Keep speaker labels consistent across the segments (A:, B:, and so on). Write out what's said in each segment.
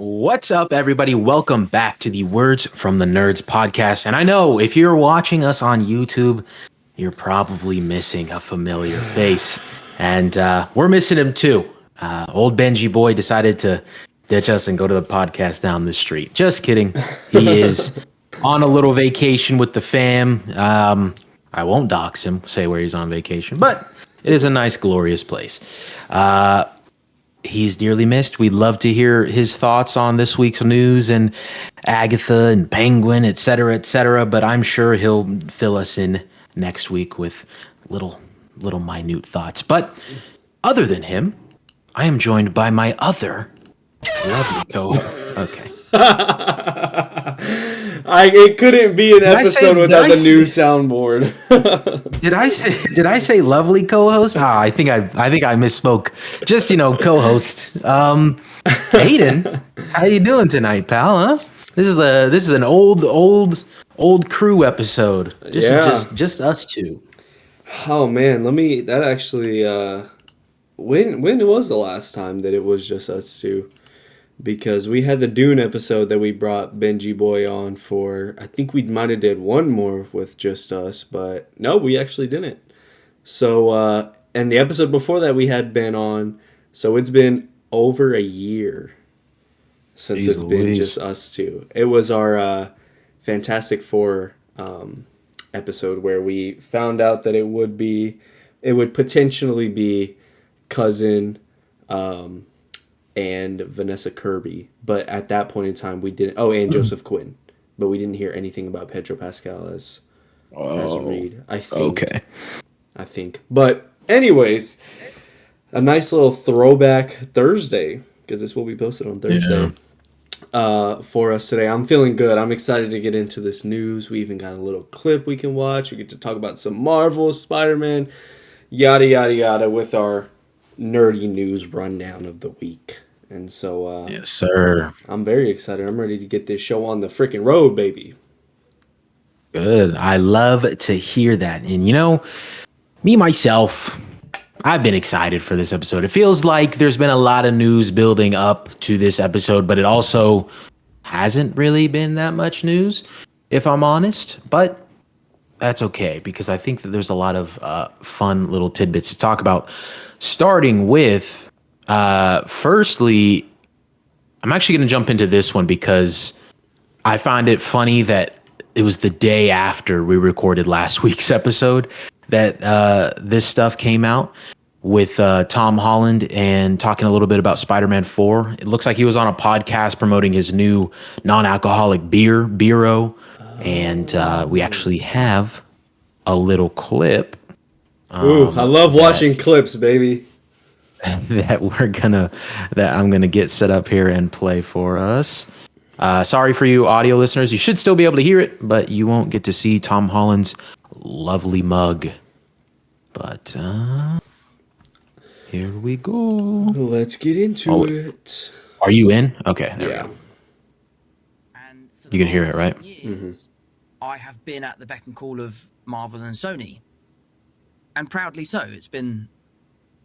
A: What's up, everybody? Welcome back to the Words from the Nerds podcast. And I know if you're watching us on YouTube, you're probably missing a familiar face. And we're missing him too. Old Benji boy decided to ditch us and go to the podcast down the street. Just kidding. He is on a little vacation with the fam. I won't dox him, say where he's on vacation, but it is a nice, glorious place. He's dearly missed. We'd love to hear his thoughts on this week's news and Agatha and Penguin, et cetera, but I'm sure he'll fill us in next week with little minute thoughts. But other than him, I am joined by my other lovely co-host. Okay.
B: It couldn't be an episode without the new soundboard.
A: Did I say lovely co-host? I think I misspoke. Just co-host. Aiden, how you doing tonight, pal? Huh? This is an old crew episode. Just us two.
B: Oh man, that actually. When was the last time that it was just us two? Because we had the Dune episode that we brought Benji Boy on for. I think we might have did one more with just us, but no, we actually didn't. So, and the episode before that we had Ben on, so it's been over a year since it's been just us two. It was our Fantastic Four episode where we found out that it would potentially be Cousin, and Vanessa Kirby, but at that point in time we didn't. Oh, and Joseph Quinn, but we didn't hear anything about Pedro Pascal as Reed. I think. But anyways, a nice little throwback Thursday, because this will be posted on Thursday. Yeah. For us today, I'm feeling good. I'm excited to get into this news. We even got a little clip we can watch. We get to talk about some Marvel, Spiderman, yada yada yada, with our nerdy news rundown of the week. And so
A: yes sir,
B: I'm very excited. I'm ready to get this show on the freaking road, baby.
A: Good. I love to hear that. And me myself, I've been excited for this episode. It feels like there's been a lot of news building up to this episode, but it also hasn't really been that much news, if I'm honest. But that's okay, because I think that there's a lot of fun little tidbits to talk about. Starting with, firstly, I'm actually going to jump into this one because I find it funny that it was the day after we recorded last week's episode that this stuff came out with Tom Holland and talking a little bit about Spider-Man 4. It looks like he was on a podcast promoting his new non-alcoholic beer, Beero, and we actually have a little clip.
B: Ooh, I love watching clips, baby.
A: That I'm gonna get set up here and play for us. Sorry for you audio listeners. You should still be able to hear it, but you won't get to see Tom Holland's lovely mug. But here we go.
B: Let's get into it.
A: Are you in? Okay, there we go.
C: And
A: you can hear it, right?
C: Years, I have been at the beck and call of Marvel and Sony. And proudly so. It's been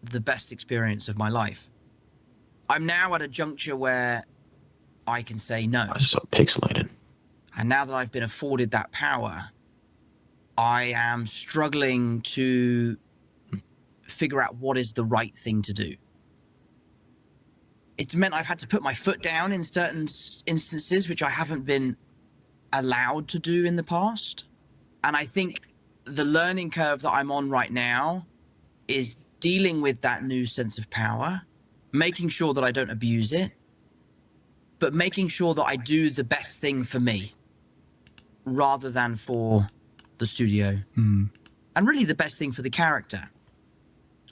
C: the best experience of my life. I'm now at a juncture where I can say no.
A: This is so pixelated.
C: And now that I've been afforded that power, I am struggling to figure out what is the right thing to do. It's meant I've had to put my foot down in certain instances, which I haven't been allowed to do in the past. And I think the learning curve that I'm on right now is dealing with that new sense of power, making sure that I don't abuse it, but making sure that I do the best thing for me rather than for the studio. And really the best thing for the character.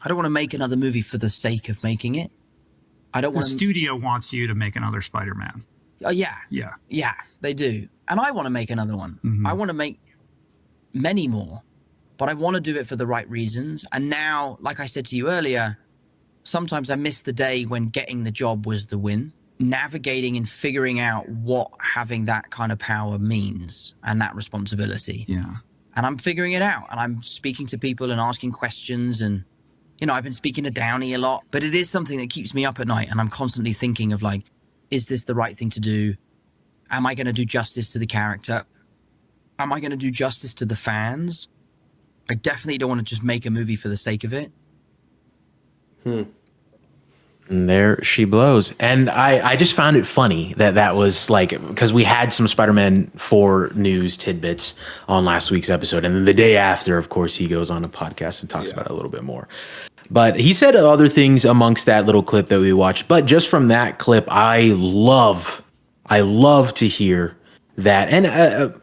C: I don't want to make another movie for the sake of making it.
D: The studio wants you to make another Spider-Man.
C: Yeah, they do. And I want to make another one. I want to make many more, but I want to do it for the right reasons. And now, like I said to you earlier, sometimes I miss the day when getting the job was the win. Navigating and figuring out what having that kind of power means and that responsibility.
D: Yeah.
C: And I'm figuring it out. And I'm speaking to people and asking questions. And, you know, I've been speaking to Downey a lot. But it is something that keeps me up at night. And I'm constantly thinking of, like, is this the right thing to do? Am I going to do justice to the character? Am I going to do justice to the fans? I definitely don't want to just make a movie for the sake of it.
A: And there she blows. And I just found it funny that was like, because we had some Spider-Man 4 news tidbits on last week's episode. And then the day after, of course, he goes on a podcast and talks about it a little bit more. But he said other things amongst that little clip that we watched. But just from that clip, I love to hear that. And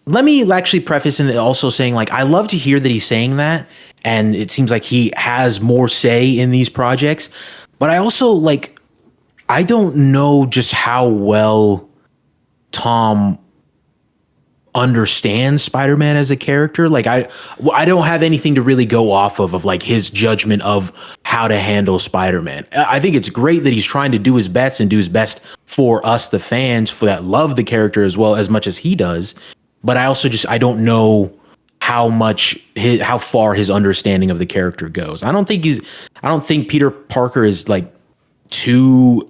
A: let me actually preface in also saying, like, I love to hear that he's saying that. And it seems like he has more say in these projects. But I also, like, I don't know just how well Tom understands Spider-Man as a character. Like, I don't have anything to really go off of like his judgment of how to handle Spider-Man. I think it's great that he's trying to do his best and do his best for us, the fans, for that love the character as well as much as he does. But I also I don't know how far his understanding of the character goes. I don't think Peter Parker is like too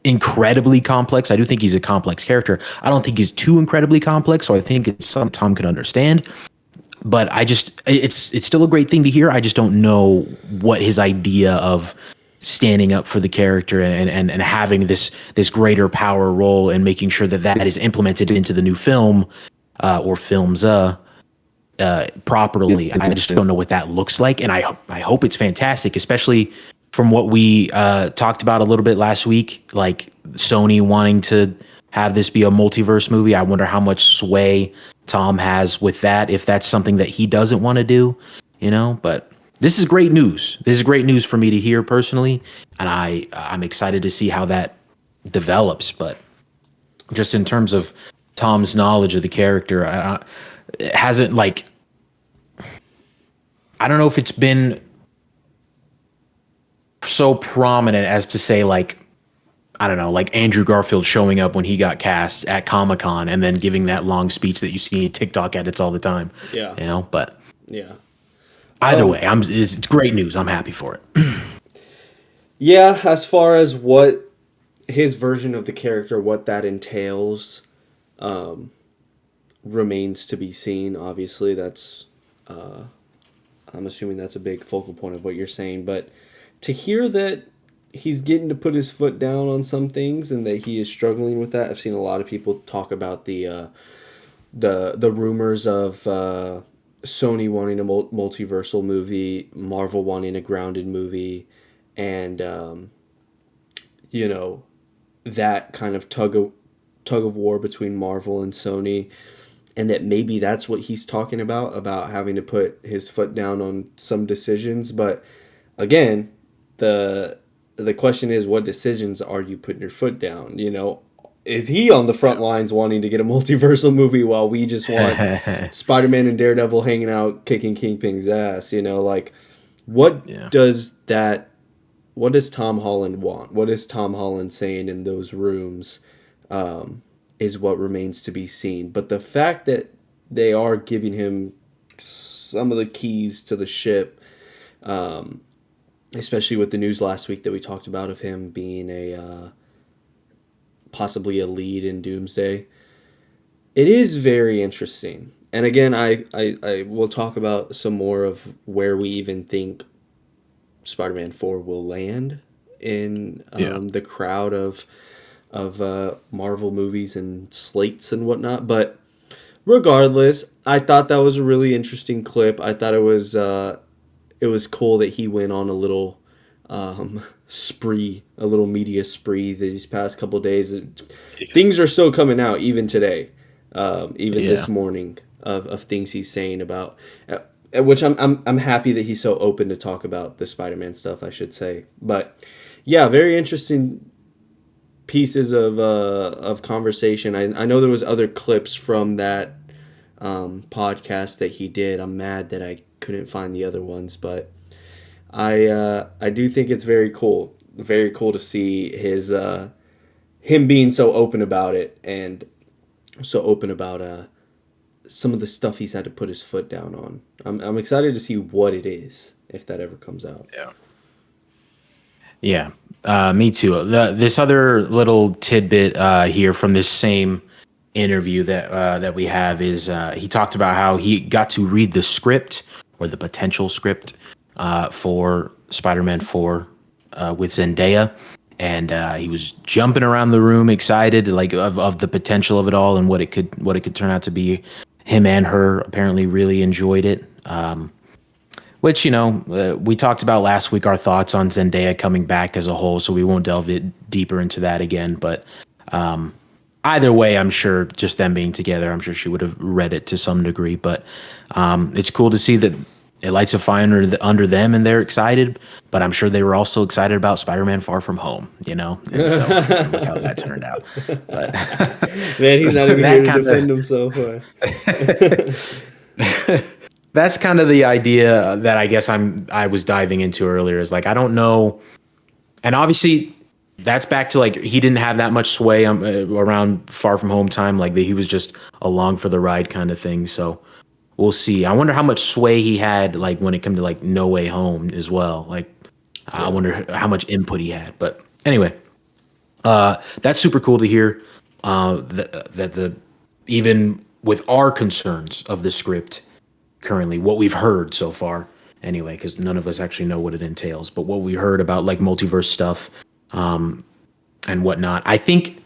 A: incredibly complex. I do think he's a complex character. I don't think he's too incredibly complex, so I think it's something Tom could understand. But it's still a great thing to hear. I just don't know what his idea of standing up for the character and having this greater power role and making sure that is implemented into the new film or films properly. I just don't know what that looks like, and I hope it's fantastic, especially from what we talked about a little bit last week, like Sony wanting to have this be a multiverse movie. I wonder how much sway Tom has with that, if that's something that he doesn't want to do, but this is great news. This is great news for me to hear personally, and I'm excited to see how that develops. But just in terms of Tom's knowledge of the character, it hasn't, like, I don't know if it's been so prominent as to say, like, I don't know, like Andrew Garfield showing up when he got cast at Comic-Con and then giving that long speech that you see TikTok edits all the time.
B: Yeah.
A: But
B: yeah.
A: Either way, it's great news. I'm happy for it.
B: Yeah, as far as what his version of the character, what that entails, remains to be seen. Obviously, that's I'm assuming that's a big focal point of what you're saying. But to hear that he's getting to put his foot down on some things and that he is struggling with that, I've seen a lot of people talk about the rumors of Sony wanting a multiversal movie, Marvel wanting a grounded movie, and that kind of tug of war between Marvel and Sony, and that maybe that's what he's talking about having to put his foot down on some decisions. But again, the question is, what decisions are you putting your foot down? Is he on the front lines wanting to get a multiversal movie while we just want Spider-Man and Daredevil hanging out kicking Kingpin's ass? What does Tom Holland want? What is Tom Holland saying in those rooms is what remains to be seen. But the fact that they are giving him some of the keys to the ship, especially with the news last week that we talked about of him being possibly a lead in Doomsday, it is very interesting. And again, I will talk about some more of where we even think Spider-Man 4 will land in the crowd of Marvel movies and slates and whatnot. But regardless, I thought that was a really interesting clip. I thought it was cool that he went on a little a little media spree these past couple of days. Things are still coming out even today, this morning of things he's saying about, which I'm happy that he's so open to talk about the Spider-Man stuff, I should say. But yeah, very interesting pieces of conversation. I know there was other clips from that podcast that he did. I'm mad that I couldn't find the other ones, but I do think it's very cool to see his him being so open about it, and so open about some of the stuff he's had to put his foot down on. I'm excited to see what it is if that ever comes out.
A: Yeah. Me too. This other little tidbit here from this same interview that we have is he talked about how he got to read the script or the potential script for Spider-Man 4 with Zendaya, and he was jumping around the room excited, like of the potential of it all and what it could turn out to be. Him and her apparently really enjoyed it. Which, we talked about last week, our thoughts on Zendaya coming back as a whole, so we won't delve deeper into that again. But either way, I'm sure just them being together, I'm sure she would have read it to some degree. But it's cool to see that it lights a fire under them and they're excited. But I'm sure they were also excited about Spider-Man Far From Home, And so look how that turned out. But
B: man, he's not even here to defend himself.
A: That's kind of the idea that I guess I was diving into earlier, is like, I don't know. And obviously that's back to like, he didn't have that much sway around Far From Home time. Like he was just along for the ride kind of thing. So we'll see. I wonder how much sway he had, like when it came to like No Way Home as well. Like, I wonder how much input he had, but anyway, that's super cool to hear, that even with our concerns of the script, currently what we've heard so far anyway, because none of us actually know what it entails, but what we heard about like multiverse stuff and whatnot, I think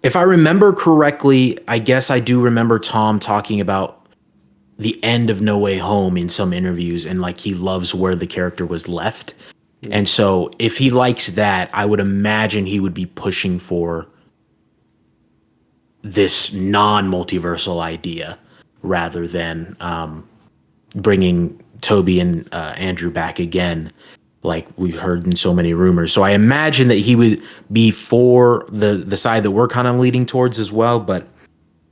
A: if I remember correctly, I guess I do remember Tom talking about the end of No Way Home in some interviews, and like he loves where the character was left. And so if he likes that, I would imagine he would be pushing for this non-multiversal idea rather than bringing Toby and Andrew back again, like we've heard in so many rumors. So I imagine that he would be for the side that we're kind of leading towards as well, but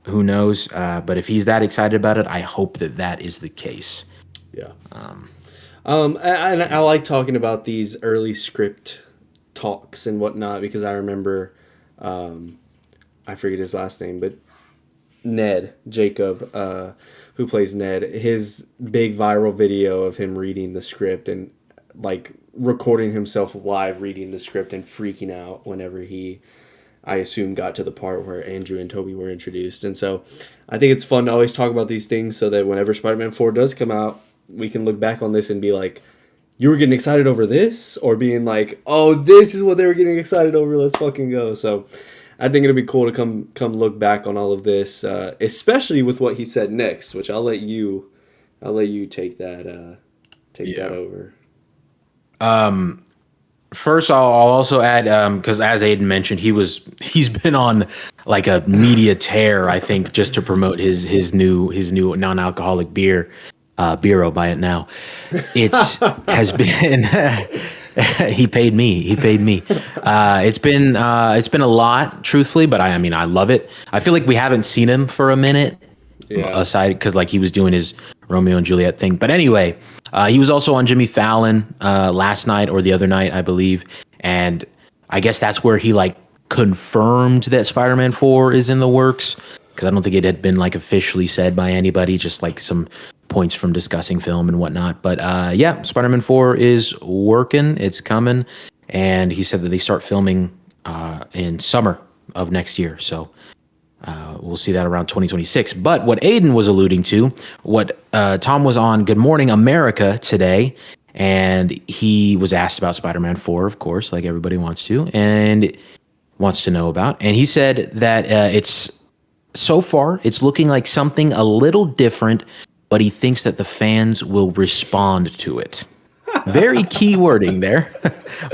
A: who knows? But if he's that excited about it, I hope that is the case.
B: Yeah. And I like talking about these early script talks and whatnot, because I remember, I forget his last name, but Jacob, who plays Ned, his big viral video of him reading the script and like recording himself live reading the script and freaking out whenever he, I assume, got to the part where Andrew and Toby were introduced. And so I think it's fun to always talk about these things so that whenever Spider-Man 4 does come out, we can look back on this and be like, you were getting excited over this? Or being like, oh, this is what they were getting excited over, let's fucking go. So I think it'll be cool to come look back on all of this, especially with what he said next, which I'll let you take that over.
A: First, I'll also add, because as Aiden mentioned, he's been on like a media tear, I think, just to promote his new non-alcoholic beer, Beero, buy it now. Has been. He paid me. It's been a lot, truthfully, but I mean, I love it. I feel like we haven't seen him for a minute, aside because like he was doing his Romeo and Juliet thing. But anyway, he was also on Jimmy Fallon last night or the other night, I believe, and I guess that's where he like confirmed that Spider-Man 4 is in the works, because I don't think it had been like officially said by anybody, just like some points from discussing film and whatnot. But yeah, Spider-Man 4 is working, it's coming, and he said that they start filming in summer of next year, so we'll see that around 2026. But what Aiden was alluding to, what Tom was on Good Morning America today, and he was asked about Spider-Man 4, of course, like everybody wants to know about, and he said that so far it's looking like something a little different, but he thinks that the fans will respond to it. Very key wording there,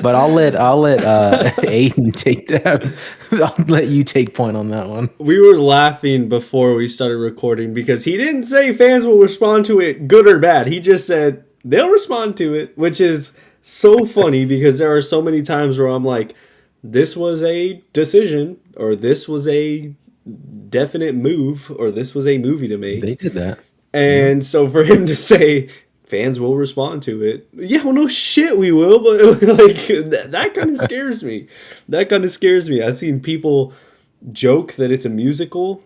A: but I'll let Aiden take that. I'll let you take point on that one.
B: We were laughing before we started recording because he didn't say fans will respond to it good or bad. He just said they'll respond to it, which is so funny because there are so many times where I'm like, this was a decision, or this was a definite move, or this was a movie to make.
A: They did that.
B: And so for him to say fans will respond to it, yeah, well, no shit, we will, but like that kind of scares me. I've seen people joke that it's a musical.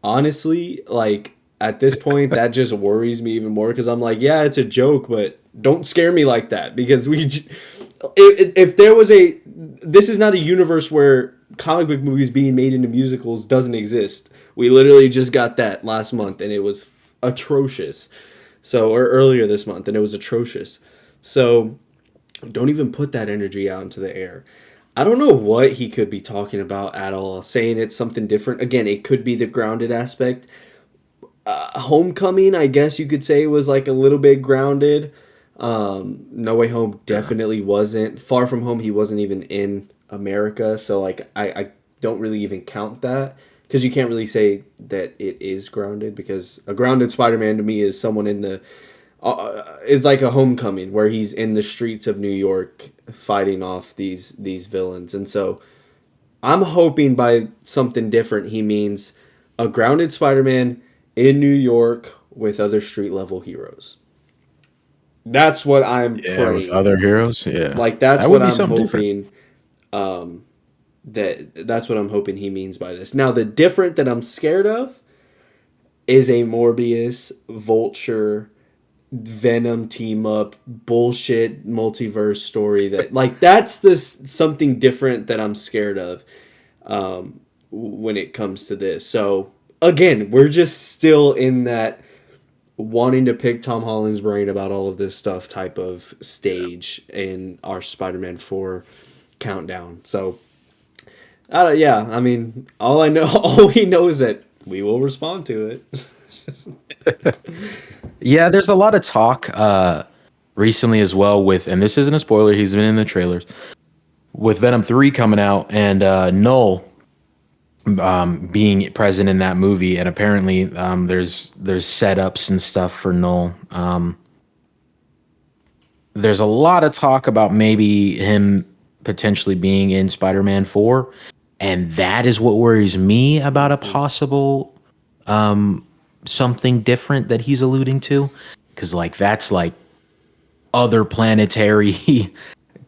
B: Honestly, like at this point, that just worries me even more because I'm like, yeah, it's a joke, but don't scare me like that because if there was this is not a universe where comic book movies being made into musicals doesn't exist. We literally just got that last month and it was atrocious. So, or earlier this month and it was atrocious. So, don't even put that energy out into the air. I don't know what he could be talking about at all, saying it's something different. Again, it could be the grounded aspect. Homecoming, I guess you could say, was like a little bit grounded. No Way Home definitely wasn't. Far From Home, he wasn't even in America, so like I don't really even count that because you can't really say that it is grounded because a grounded Spider-Man to me is someone in the is like a Homecoming where he's in the streets of New York fighting off these villains, and so I'm hoping by something different he means a grounded Spider-Man in New York with other street level heroes. That's what I'm praying.
A: With other heroes, yeah.
B: Like that's
A: That
B: what
A: would be
B: I'm
A: something
B: hoping. That's what I'm hoping he means by this. Now the different that I'm scared of is a Morbius, Vulture, Venom team up bullshit multiverse story that like that's this something different that I'm scared of when it comes to this. So again, we're just still in that wanting to pick Tom Holland's brain about all of this stuff type of stage in our Spider-Man 4 countdown. So yeah, I mean, all we know is that we will respond to it.
A: Yeah, there's a lot of talk recently as well with, and this isn't a spoiler, he's been in the trailers, with Venom 3 coming out and Null being present in that movie, and apparently there's setups and stuff for Null. There's a lot of talk about maybe him potentially being in Spider-Man 4, and that is what worries me about a possible something different that he's alluding to, because like that's like other planetary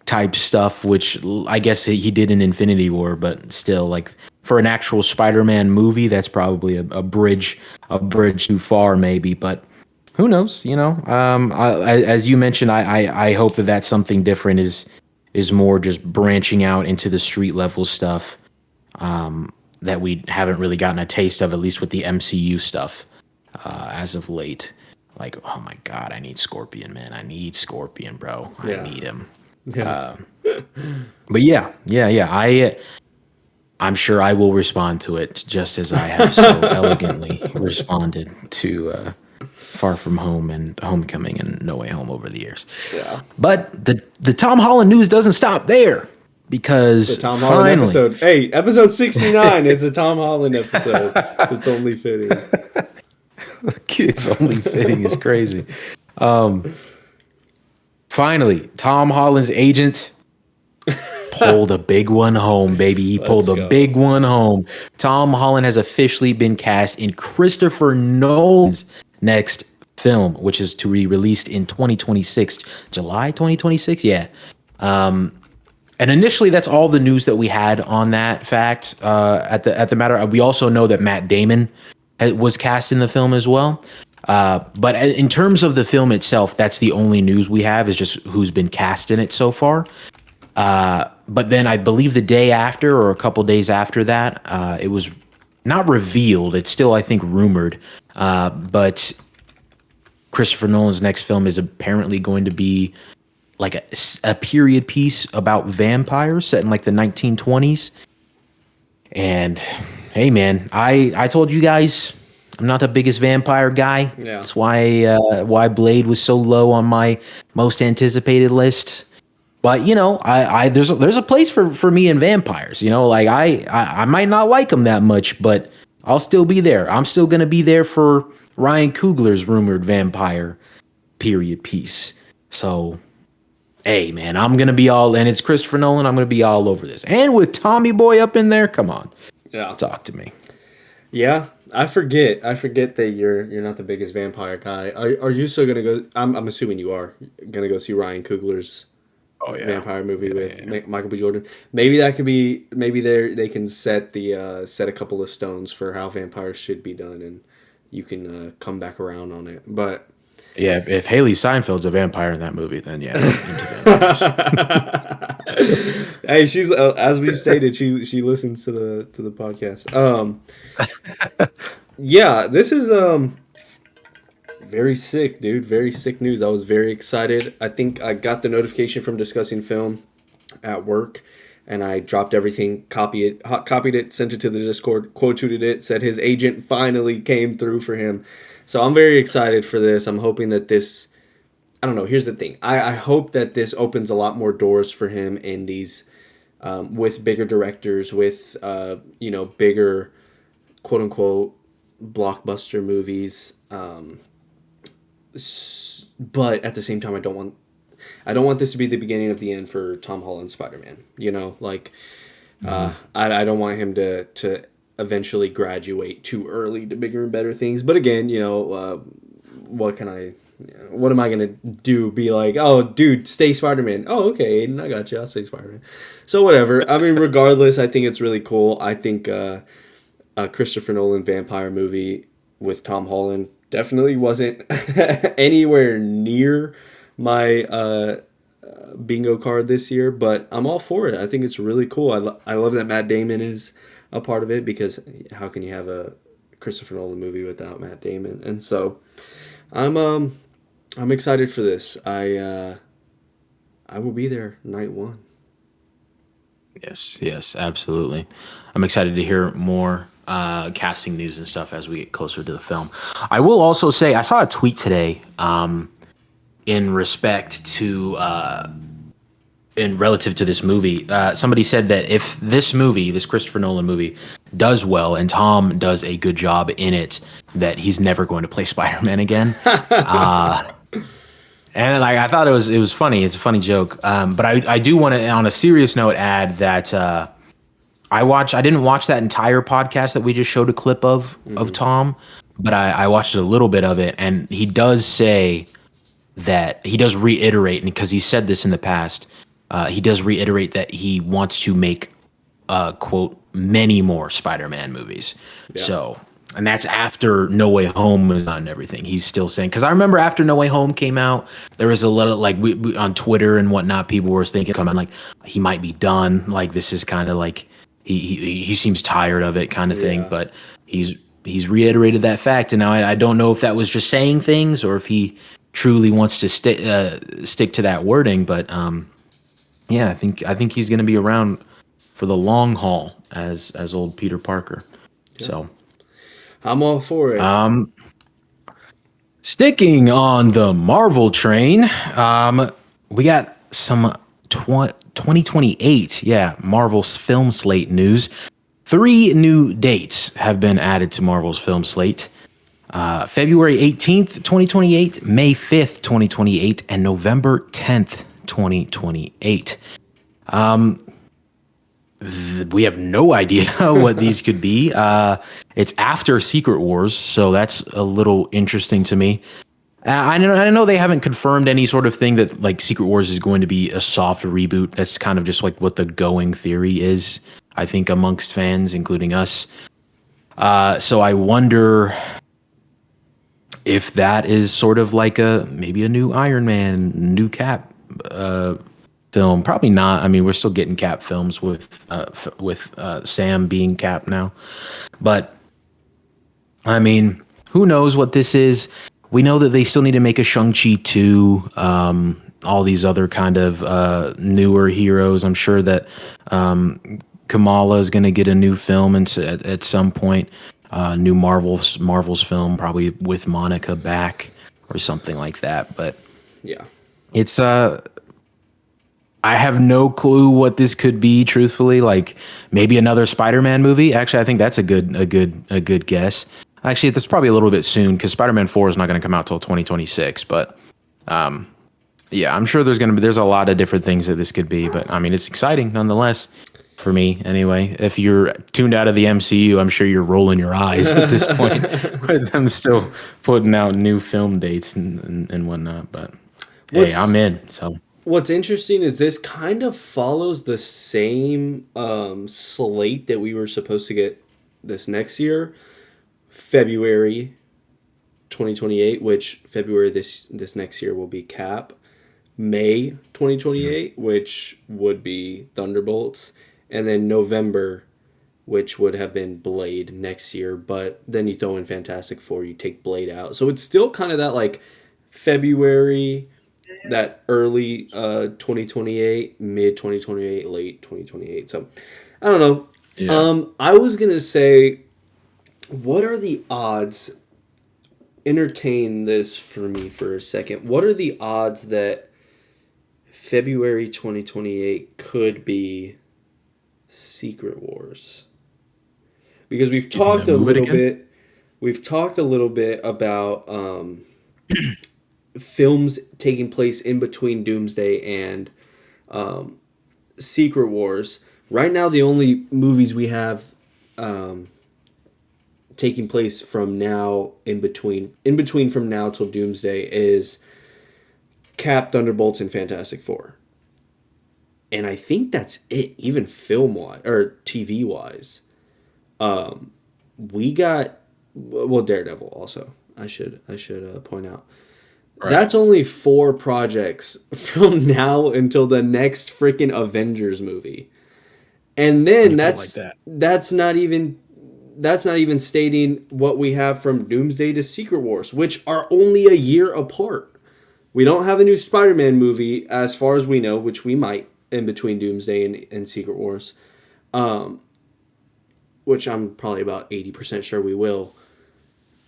A: type stuff, which I guess he did in Infinity War, but still, like for an actual Spider-Man movie, that's probably a bridge too far, maybe. But who knows? You know, as you mentioned, I hope that that's something different is more just branching out into the street level stuff that we haven't really gotten a taste of, at least with the MCU stuff as of late. Like, oh my God, I need Scorpion, man. I need Scorpion, bro.
B: Yeah.
A: I need him.
B: Yeah.
A: But yeah. I'm sure I will respond to it just as I have so elegantly responded to Far From Home and Homecoming and No Way Home over the years.
B: Yeah.
A: But the Tom Holland news doesn't stop there, because
B: The Tom Holland episode. Hey, episode 69 is a Tom Holland episode. It's only fitting.
A: It's only fitting is crazy. Finally, Tom Holland's agent pulled a big one home, baby. He pulled a big one home. Tom Holland has officially been cast in Christopher Nolan's next film, which is to be released in 2026, July 2026. Yeah. And initially, that's all the news that we had on that fact. At the matter, we also know that Matt Damon was cast in the film as well. But in terms of the film itself, that's the only news we have, is just who's been cast in it so far. But then I believe the day after, or a couple days after that, it was not revealed. It's still, I think, rumored. But Christopher Nolan's next film is apparently going to be like a period piece about vampires set in like the 1920s. And hey, man, I told you guys I'm not the biggest vampire guy.
B: Yeah.
A: That's why Blade was so low on my most anticipated list. But you know, there's a place for me in vampires. You know, like I might not like them that much, but I'll still be there. I'm still gonna be there for Ryan Coogler's rumored vampire period piece. So, hey man, I'm gonna be all, and it's Christopher Nolan. I'm gonna be all over this, and with Tommy Boy up in there. Come on,
B: yeah,
A: talk to me.
B: Yeah, I forget that you're not the biggest vampire guy. Are you still gonna go? I'm assuming you are gonna go see Ryan Coogler's vampire movie with Michael B. Jordan. Maybe that could be. Maybe they can set a couple of stones for how vampires should be done, and you can come back around on it. But
A: Yeah, if Haley Steinfeld's a vampire in that movie, then yeah, into vampires.
B: hey, she's as we've stated, she listens to the podcast. Yeah, this is very sick, dude. Very sick news. I was very excited. I think I got the notification from discussing film at work, and I dropped everything, copied it, sent it to the Discord, quote tweeted it, said his agent finally came through for him. So I'm very excited for this. I'm hoping that this, I don't know, here's the thing. I hope that this opens a lot more doors for him in these, with bigger directors, with, bigger, quote unquote, blockbuster movies. But at the same time, I don't want this to be the beginning of the end for Tom Holland's Spider-Man. I don't want him to eventually graduate too early to bigger and better things. But again, what am I gonna do? Be like, oh, dude, stay Spider-Man. Oh, okay, Aiden, I got you. I'll stay Spider-Man. So whatever. I mean, regardless, I think it's really cool. I think a Christopher Nolan vampire movie with Tom Holland definitely wasn't anywhere near my bingo card this year, but I'm all for it. I think it's really cool. I love that Matt Damon is a part of it, because how can you have a Christopher Nolan movie without Matt Damon? And so I'm excited for this. I will be there night one.
A: Yes, absolutely. I'm excited to hear more casting news and stuff as we get closer to the film. I will also say I saw a tweet today in respect to in relative to this movie. Somebody said that if this Christopher Nolan movie, does well and Tom does a good job in it, that he's never going to play Spider-Man again. And like, I thought it was funny. It's a funny joke. But I do want to, on a serious note, add that I didn't watch that entire podcast that we just showed a clip of Tom, but I watched a little bit of it, and he does say that he does reiterate, and because he said this in the past, he does reiterate that he wants to make quote many more Spider-Man movies. Yeah. So, and that's after No Way Home was on and everything. He's still saying, because I remember after No Way Home came out, there was a lot of like we on Twitter and whatnot, people were thinking, come on, like he might be done. Like this is kind of like he seems tired of it, kind of thing. But he's reiterated that fact, and now I don't know if that was just saying things or if he truly wants to stick to that wording. But yeah, I think he's going to be around for the long haul as old Peter Parker. Yeah. So
B: I'm all for it.
A: Sticking on the Marvel train, we got some 2028, Marvel's film slate news. 3 new dates have been added to Marvel's film slate. February 18th, 2028, May 5th, 2028, and November 10th, 2028. We have no idea what these could be. It's after Secret Wars, so that's a little interesting to me. I know they haven't confirmed any sort of thing that like Secret Wars is going to be a soft reboot. That's kind of just like what the going theory is, I think, amongst fans, including us. So I wonder if that is sort of like maybe a new Iron Man, new Cap film. Probably not. I mean, we're still getting Cap films with Sam being Cap now. But I mean, who knows what this is? We know that they still need to make a Shang-Chi 2, all these other kind of newer heroes. I'm sure that Kamala is going to get a new film at some point. New Marvel's film, probably with Monica back or something like that. But
B: yeah,
A: it's I have no clue what this could be, truthfully. Like maybe another Spider-Man movie. Actually, I think that's a good guess. Actually, that's probably a little bit soon because Spider-Man 4 is not going to come out till 2026. But yeah, I'm sure there's a lot of different things that this could be. But I mean, it's exciting nonetheless. For me, anyway. If you're tuned out of the MCU, I'm sure you're rolling your eyes at this point with them still putting out new film dates and whatnot. But hey, I'm in. So
B: what's interesting is this kind of follows the same slate that we were supposed to get this next year. February, 2028, which February this next year will be Cap. May 2028, which would be Thunderbolts, and then November, which would have been Blade next year, but then you throw in Fantastic Four, you take Blade out. So it's still kind of that like February, that early 2028, mid 2028, late 2028. So I don't know.
A: Yeah.
B: I was going to say, what are the odds? Entertain this for me for a second. What are the odds that February 2028 could be Secret Wars? Because we've talked a little bit. We've talked a little bit about films taking place in between Doomsday and Secret Wars. Right now, the only movies we have taking place from now in between from now till Doomsday is Cap, Thunderbolts, and Fantastic Four. And I think that's it, even film wise or TV wise. We got Daredevil also. I should point out. Right. That's only 4 projects from now until the next freaking Avengers movie. And then that's not even stating what we have from Doomsday to Secret Wars, which are only a year apart. We don't have a new Spider-Man movie, as far as we know, which we might in between Doomsday and Secret Wars, which I'm probably about 80% sure we will.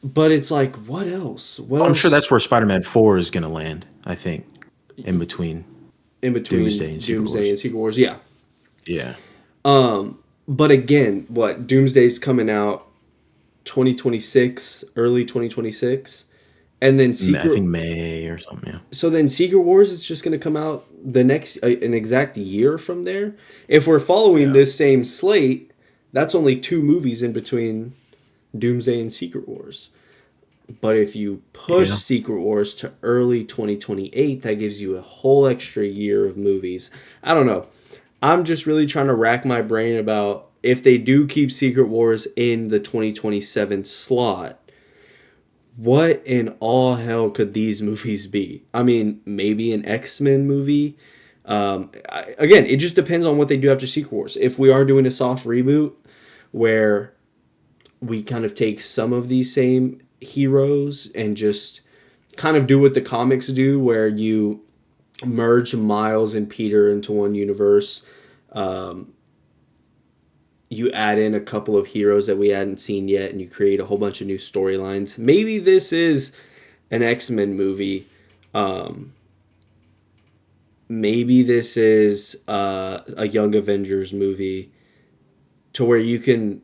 B: But it's like, what else?
A: I'm sure that's where Spider-Man 4 is going to land, I think, in between
B: Doomsday and Secret Wars. Yeah.
A: Yeah.
B: But again, Doomsday's coming out 2026, early 2026. And then
A: I think May or something, yeah.
B: So then Secret Wars is just going to come out the next an exact year from there. If we're following this same slate, that's only 2 movies in between Doomsday and Secret Wars. But if you push Secret Wars to early 2028, that gives you a whole extra year of movies. I don't know. I'm just really trying to rack my brain about if they do keep Secret Wars in the 2027 slot, what in all hell could these movies be? I mean, maybe an X-Men movie. Again, it just depends on what they do after Secret Wars. If we are doing a soft reboot where we kind of take some of these same heroes and just kind of do what the comics do, where you merge Miles and Peter into one universe. You add in a couple of heroes that we hadn't seen yet, and you create a whole bunch of new storylines. Maybe this is an X-Men movie. Maybe this is a Young Avengers movie, to where you can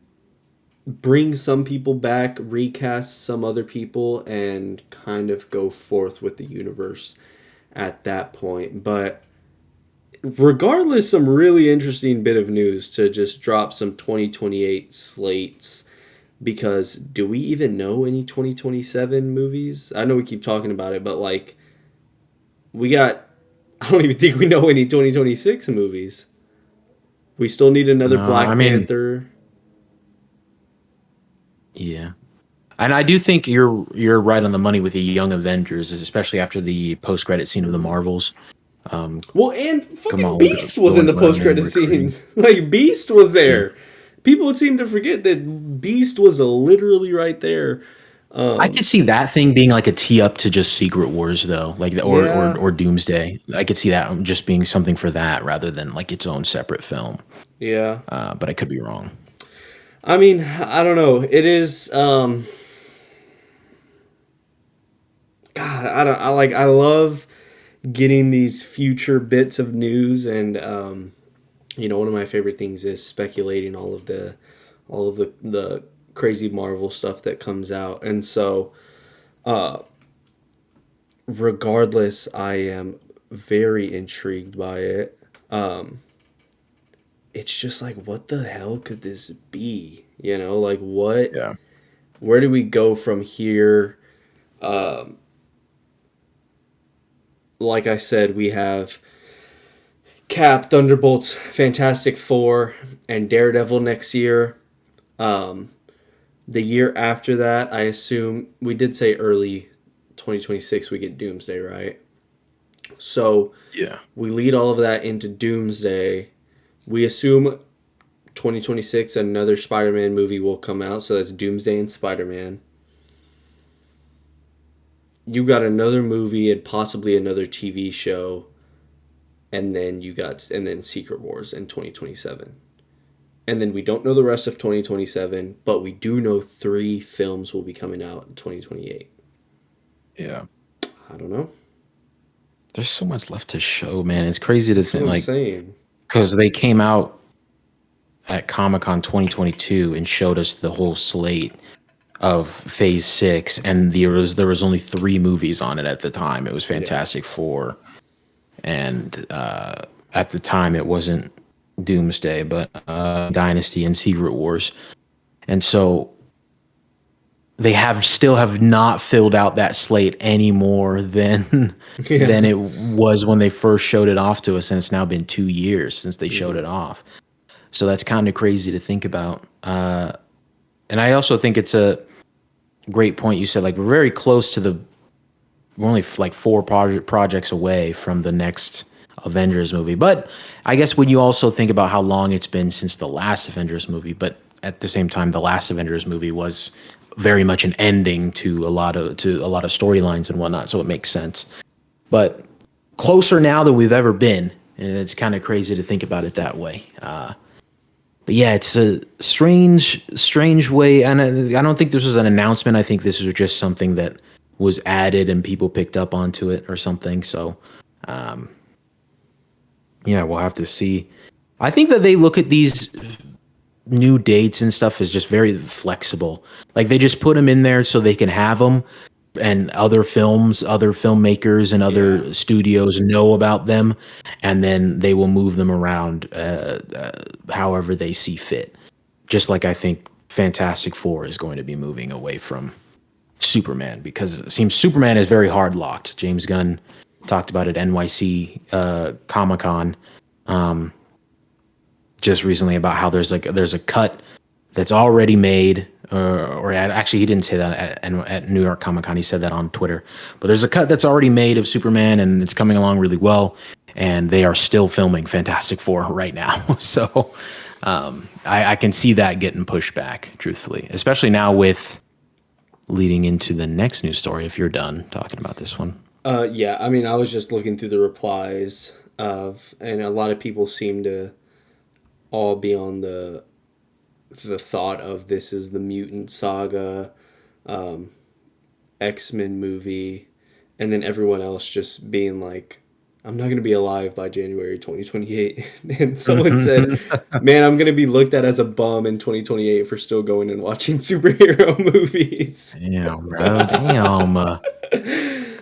B: bring some people back, recast some other people, and kind of go forth with the universe at that point. But regardless, some really interesting bit of news to just drop some 2028 slates, because do we even know any 2027 movies? I know we keep talking about it, but like, I don't even think we know any 2026 movies. We still need another Black Panther.
A: Yeah. And I do think you're right on the money with the Young Avengers, especially after the post-credit scene of the Marvels.
B: And fucking Beast was in the post-credit scene. Like, Beast was there. People seem to forget that Beast was literally right there.
A: I could see that thing being like a tee up to just Secret Wars, though, like or Doomsday. I could see that just being something for that rather than like its own separate film.
B: Yeah,
A: but I could be wrong.
B: I mean, I don't know. It is. God, I love getting these future bits of news, and one of my favorite things is speculating all of the crazy Marvel stuff that comes out. And so regardless, I am very intrigued by it. It's just like, what the hell could this be? Like, what?
A: Yeah.
B: Where do we go from here? Like I said, we have Cap, Thunderbolts, Fantastic Four, and Daredevil next year. The year after that, I assume we did say early 2026 we get Doomsday, right? So
A: Yeah.
B: we lead all of that into Doomsday. We assume 2026 another Spider-Man movie will come out, so that's Doomsday and Spider-Man. You got another movie and possibly another TV show, and then Secret Wars in 2027. And then we don't know the rest of 2027, but we do know 3 films will be coming out in 2028.
A: Yeah.
B: I don't know.
A: There's so much left to show, man. It's crazy to
B: That's
A: think,
B: what I'm
A: like,
B: saying.
A: because they came out at Comic-Con 2022 and showed us the whole slate of Phase 6, and there was only 3 movies on it at the time. It was Fantastic Four, and at the time it wasn't Doomsday, but Dynasty and Secret Wars. And so they still have not filled out that slate any more than than it was when they first showed it off to us, and it's now been 2 years since they showed it off. So that's kind of crazy to think about. And I also think it's a great point you said. Like, we're very close to we're only like 4 projects away from the next Avengers movie. But I guess when you also think about how long it's been since the last Avengers movie, but at the same time, the last Avengers movie was very much an ending to a lot of storylines and whatnot. So it makes sense. But closer now than we've ever been, and it's kind of crazy to think about it that way. But yeah, it's a strange way, and I don't think this was an announcement. I think this was just something that was added and people picked up onto it or something. So, yeah, we'll have to see. I think that they look at these new dates and stuff as just very flexible. Like, they just put them in there so they can have them, and other filmmakers and other studios know about them, and then they will move them around however they see fit. Just like I think Fantastic Four is going to be moving away from Superman, because it seems Superman is very hard locked. James Gunn talked about it at NYC Comic-Con just recently about how there's a cut that's already made, actually he didn't say that at New York Comic Con. He said that on Twitter. But there's a cut that's already made of Superman, and it's coming along really well. And they are still filming Fantastic Four right now. So I can see that getting pushed back, truthfully, especially now with leading into the next news story. If you're done talking about this one.
B: Yeah, I mean, I was just looking through the replies and a lot of people seem to all be on the thought of this is the mutant saga, X-Men movie, and then everyone else just being like, I'm not going to be alive by January 2028. And someone said, man, I'm going to be looked at as a bum in 2028 for still going and watching superhero movies.
A: Damn, bro. Damn.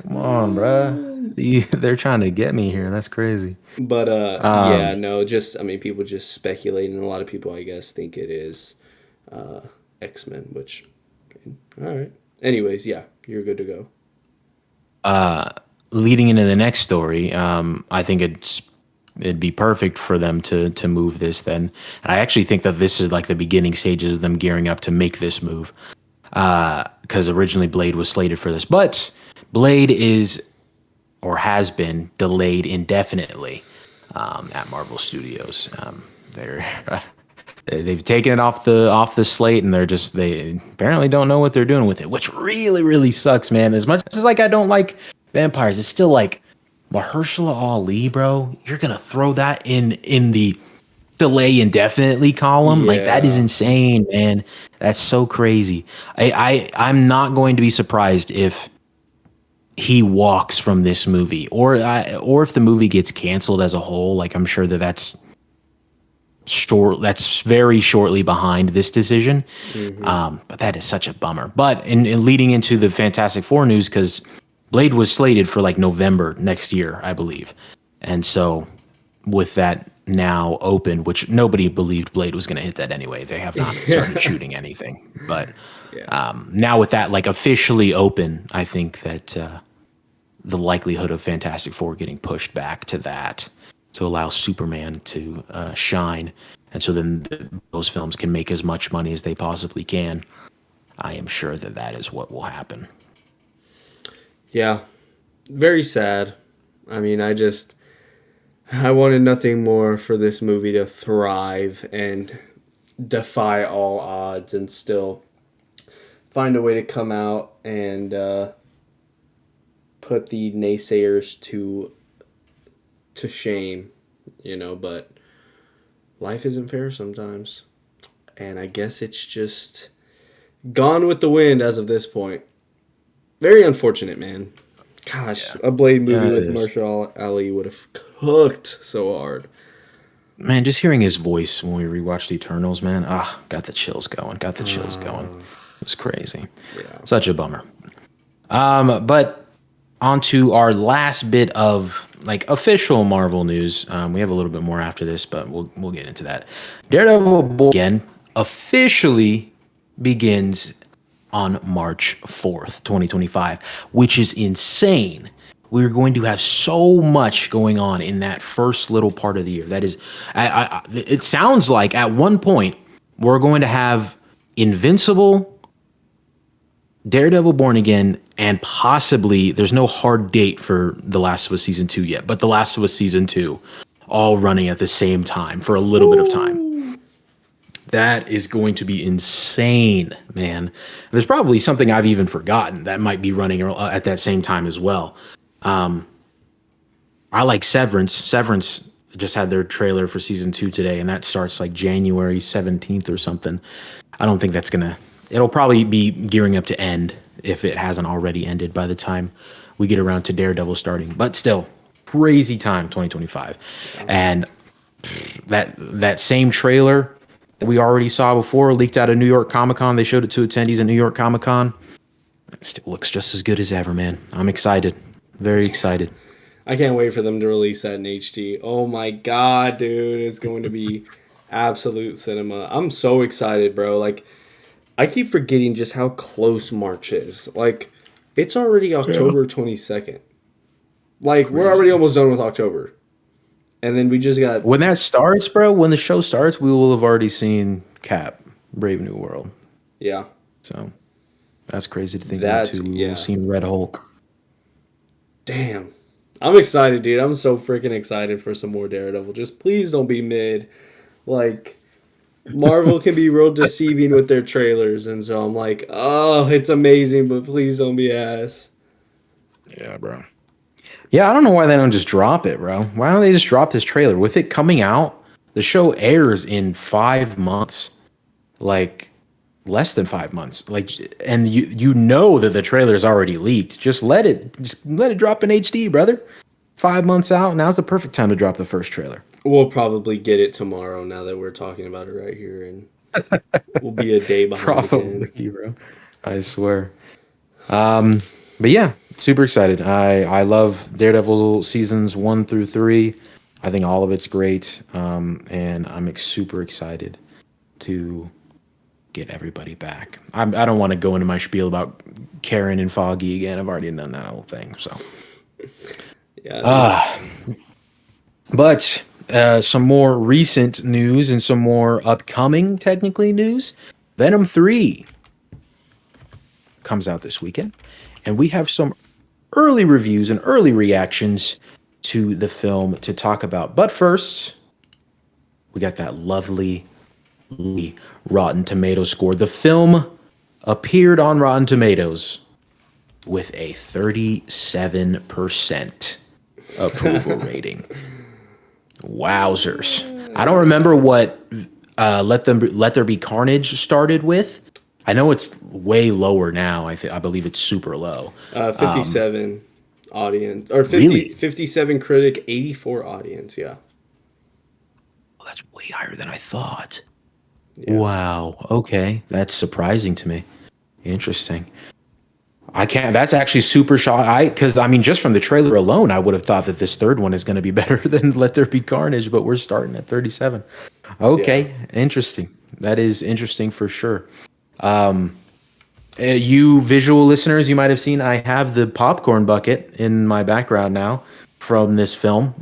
A: Come on, bro. They're trying to get me here. That's crazy.
B: But yeah, no, just, I mean, people just speculating. A lot of people, I guess, think it is X-Men, which, all right. Anyways, yeah, you're good to go.
A: Leading into the next story, I think it'd be perfect for them to move this then. And I actually think that this is like the beginning stages of them gearing up to make this move. Because originally Blade was slated for this. But Blade is, or has been, delayed indefinitely at Marvel Studios. They've taken it off the slate, and they apparently don't know what they're doing with it, which really, really sucks, man. As much as like I don't like vampires, it's still like Mahershala Ali, bro. You're gonna throw that in the delay indefinitely column? Like, that is insane, man. That's so crazy. I'm not going to be surprised if he walks from this movie, or if the movie gets canceled as a whole. Like, I'm sure that's very shortly behind this decision. But that is such a bummer. But in leading into the Fantastic Four news, because Blade was slated for like November next year, I believe. And so with that now open, which nobody believed Blade was going to hit that anyway. They have not started shooting anything. But now with that like officially open, I think that the likelihood of Fantastic Four getting pushed back to that to allow Superman to shine, and so then those films can make as much money as they possibly can. I am sure that that is what will happen.
B: Yeah, very sad. I mean, I wanted nothing more for this movie to thrive and defy all odds and still find a way to come out and put the naysayers to shame, but life isn't fair sometimes. And I guess it's just gone with the wind as of this point. Very unfortunate, man. Gosh, a Blade movie with Mahershala Ali would have cooked so hard.
A: Man, just hearing his voice when we rewatched Eternals, man, got the chills going. Got the chills going. It was crazy.
B: Yeah.
A: Such a bummer. But on to our last bit of official Marvel news. We have a little bit more after this, but we'll get into that. Daredevil again officially begins on March 4th, 2025, which is insane. We're going to have so much going on in that first little part of the year. That is, it sounds like at one point we're going to have Invincible, Daredevil Born Again, and possibly, there's no hard date for The Last of Us Season 2 yet, but The Last of Us Season 2 all running at the same time for a little bit of time. That is going to be insane, man. There's probably something I've even forgotten that might be running at that same time as well. I like Severance. Severance just had their trailer for season 2 today, and that starts like January 17th or something. I don't think that's it'll probably be gearing up to end if it hasn't already ended by the time we get around to Daredevil starting. But still, crazy time, 2025. And that same trailer that we already saw before leaked out of New York Comic Con. They showed it to attendees at New York Comic Con. It still looks just as good as ever, man. I'm excited. Very excited.
B: I can't wait for them to release that in HD. Oh my god, dude. It's going to be absolute cinema. I'm so excited, bro. Like, I keep forgetting just how close March is. Like, it's already October 22nd. Like, we're already almost done with October. And then we just got...
A: When that starts, bro, when the show starts, we will have already seen Cap, Brave New World.
B: Yeah.
A: So, that's crazy to think about, too. We've seen Red Hulk.
B: Damn. I'm excited, dude. I'm so freaking excited for some more Daredevil. Just please don't be mid. Like, Marvel can be real deceiving with their trailers. And so I'm like, oh, it's amazing, but please don't be ass.
A: Yeah, bro. Yeah, I don't know why they don't just drop it, bro. Why don't they just drop this trailer? With it coming out, the show airs in 5 months. Like, less than 5 months. Like, and you know that the trailer is already leaked. Just let it drop in HD, brother. 5 months out, now's the perfect time to drop the first trailer.
B: We'll probably get it tomorrow now that we're talking about it right here, and we'll be a day behind
A: Probably,
B: again.
A: bro. I swear. But yeah, super excited. I love Daredevil seasons 1 through 3. I think all of it's great, and I'm super excited to get everybody back. I don't want to go into my spiel about Karen and Foggy again. I've already done that whole thing. So,
B: Yeah.
A: But some more recent news and some more upcoming, technically, news. Venom 3 comes out this weekend, and we have some early reviews and early reactions to the film to talk about. But first, we got that lovely Rotten Tomatoes score. The film appeared on Rotten Tomatoes with a 37% approval rating. Wowzers. I don't remember what Let There Be Carnage started with. I know it's way lower now. I believe it's super low.
B: 57 audience. Or 50,
A: Really?
B: 57 critic, 84 audience, yeah.
A: Well, that's way higher than I thought.
B: Yeah.
A: Wow. Okay. That's surprising to me. Interesting. That's actually super shocking. Because just from the trailer alone, I would have thought that this third one is going to be better than Let There Be Carnage, but we're starting at 37. Okay. Yeah. Interesting. That is interesting for sure. You visual listeners, you might have seen I have the popcorn bucket in my background now from this film.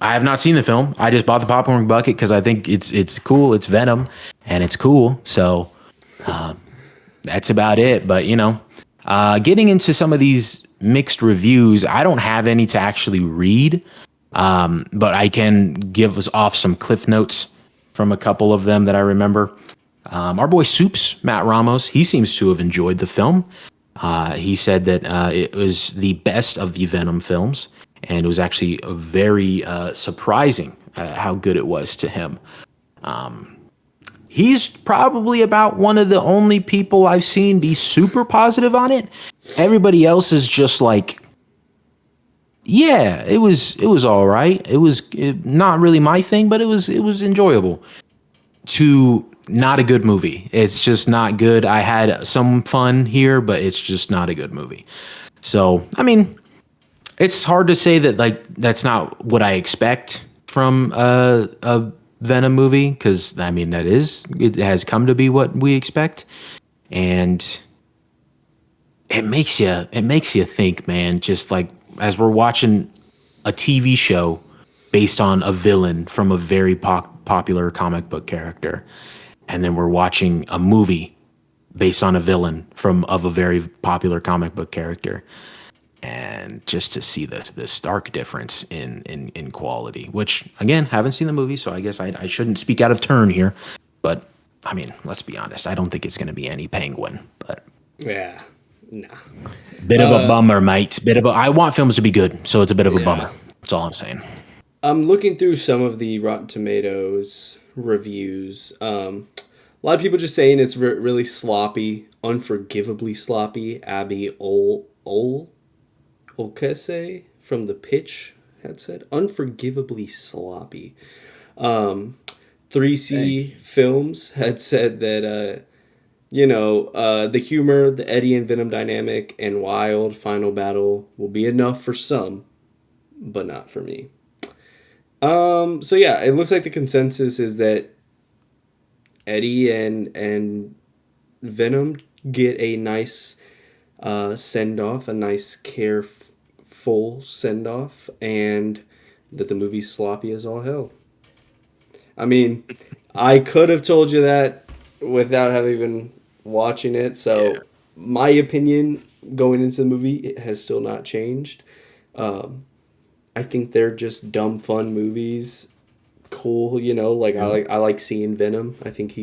A: I have not seen the film. I just bought the popcorn bucket because I think it's cool. It's Venom, and it's cool. So That's about it. But, getting into some of these mixed reviews, I don't have any to actually read, but I can give us off some cliff notes from a couple of them that I remember. Our boy Soups, Matt Ramos, he seems to have enjoyed the film. He said that it was the best of the Venom films, and it was actually very surprising how good it was to him. He's probably about one of the only people I've seen be super positive on it. Everybody else is just like, yeah, it was all right. It was not really my thing, but it was enjoyable. To not a good movie. It's just not good. I had some fun here, but it's just not a good movie. So, I mean, it's hard to say that like that's not what I expect from a Venom movie, because I mean it has come to be what we expect, and it makes you think, man. Just like as we're watching a TV show based on a villain from a very popular comic book character, and then we're watching a movie based on a villain of a very popular comic book character. And just to see the stark difference in quality, which again, haven't seen the movie, so I guess I shouldn't speak out of turn here. But I mean, let's be honest, I don't think it's going to be any Penguin. But
B: yeah, nah.
A: Bit of a bummer, mate. I want films to be good, so it's a bit of a bummer. That's all I'm saying.
B: I'm looking through some of the Rotten Tomatoes reviews. A lot of people just saying it's really sloppy, unforgivably sloppy. Abby Olkese from The Pitch had said, unforgivably sloppy. 3C Films had said that, the humor, the Eddie and Venom dynamic, and wild final battle will be enough for some, but not for me. So yeah, it looks like the consensus is that Eddie and Venom get a nice send-off, a nice careful send-off, and that the movie's sloppy as all hell. I mean, I could have told you that without having been watching it, so my opinion going into the movie has still not changed. I think they're just dumb fun movies. Cool, I like seeing Venom. I think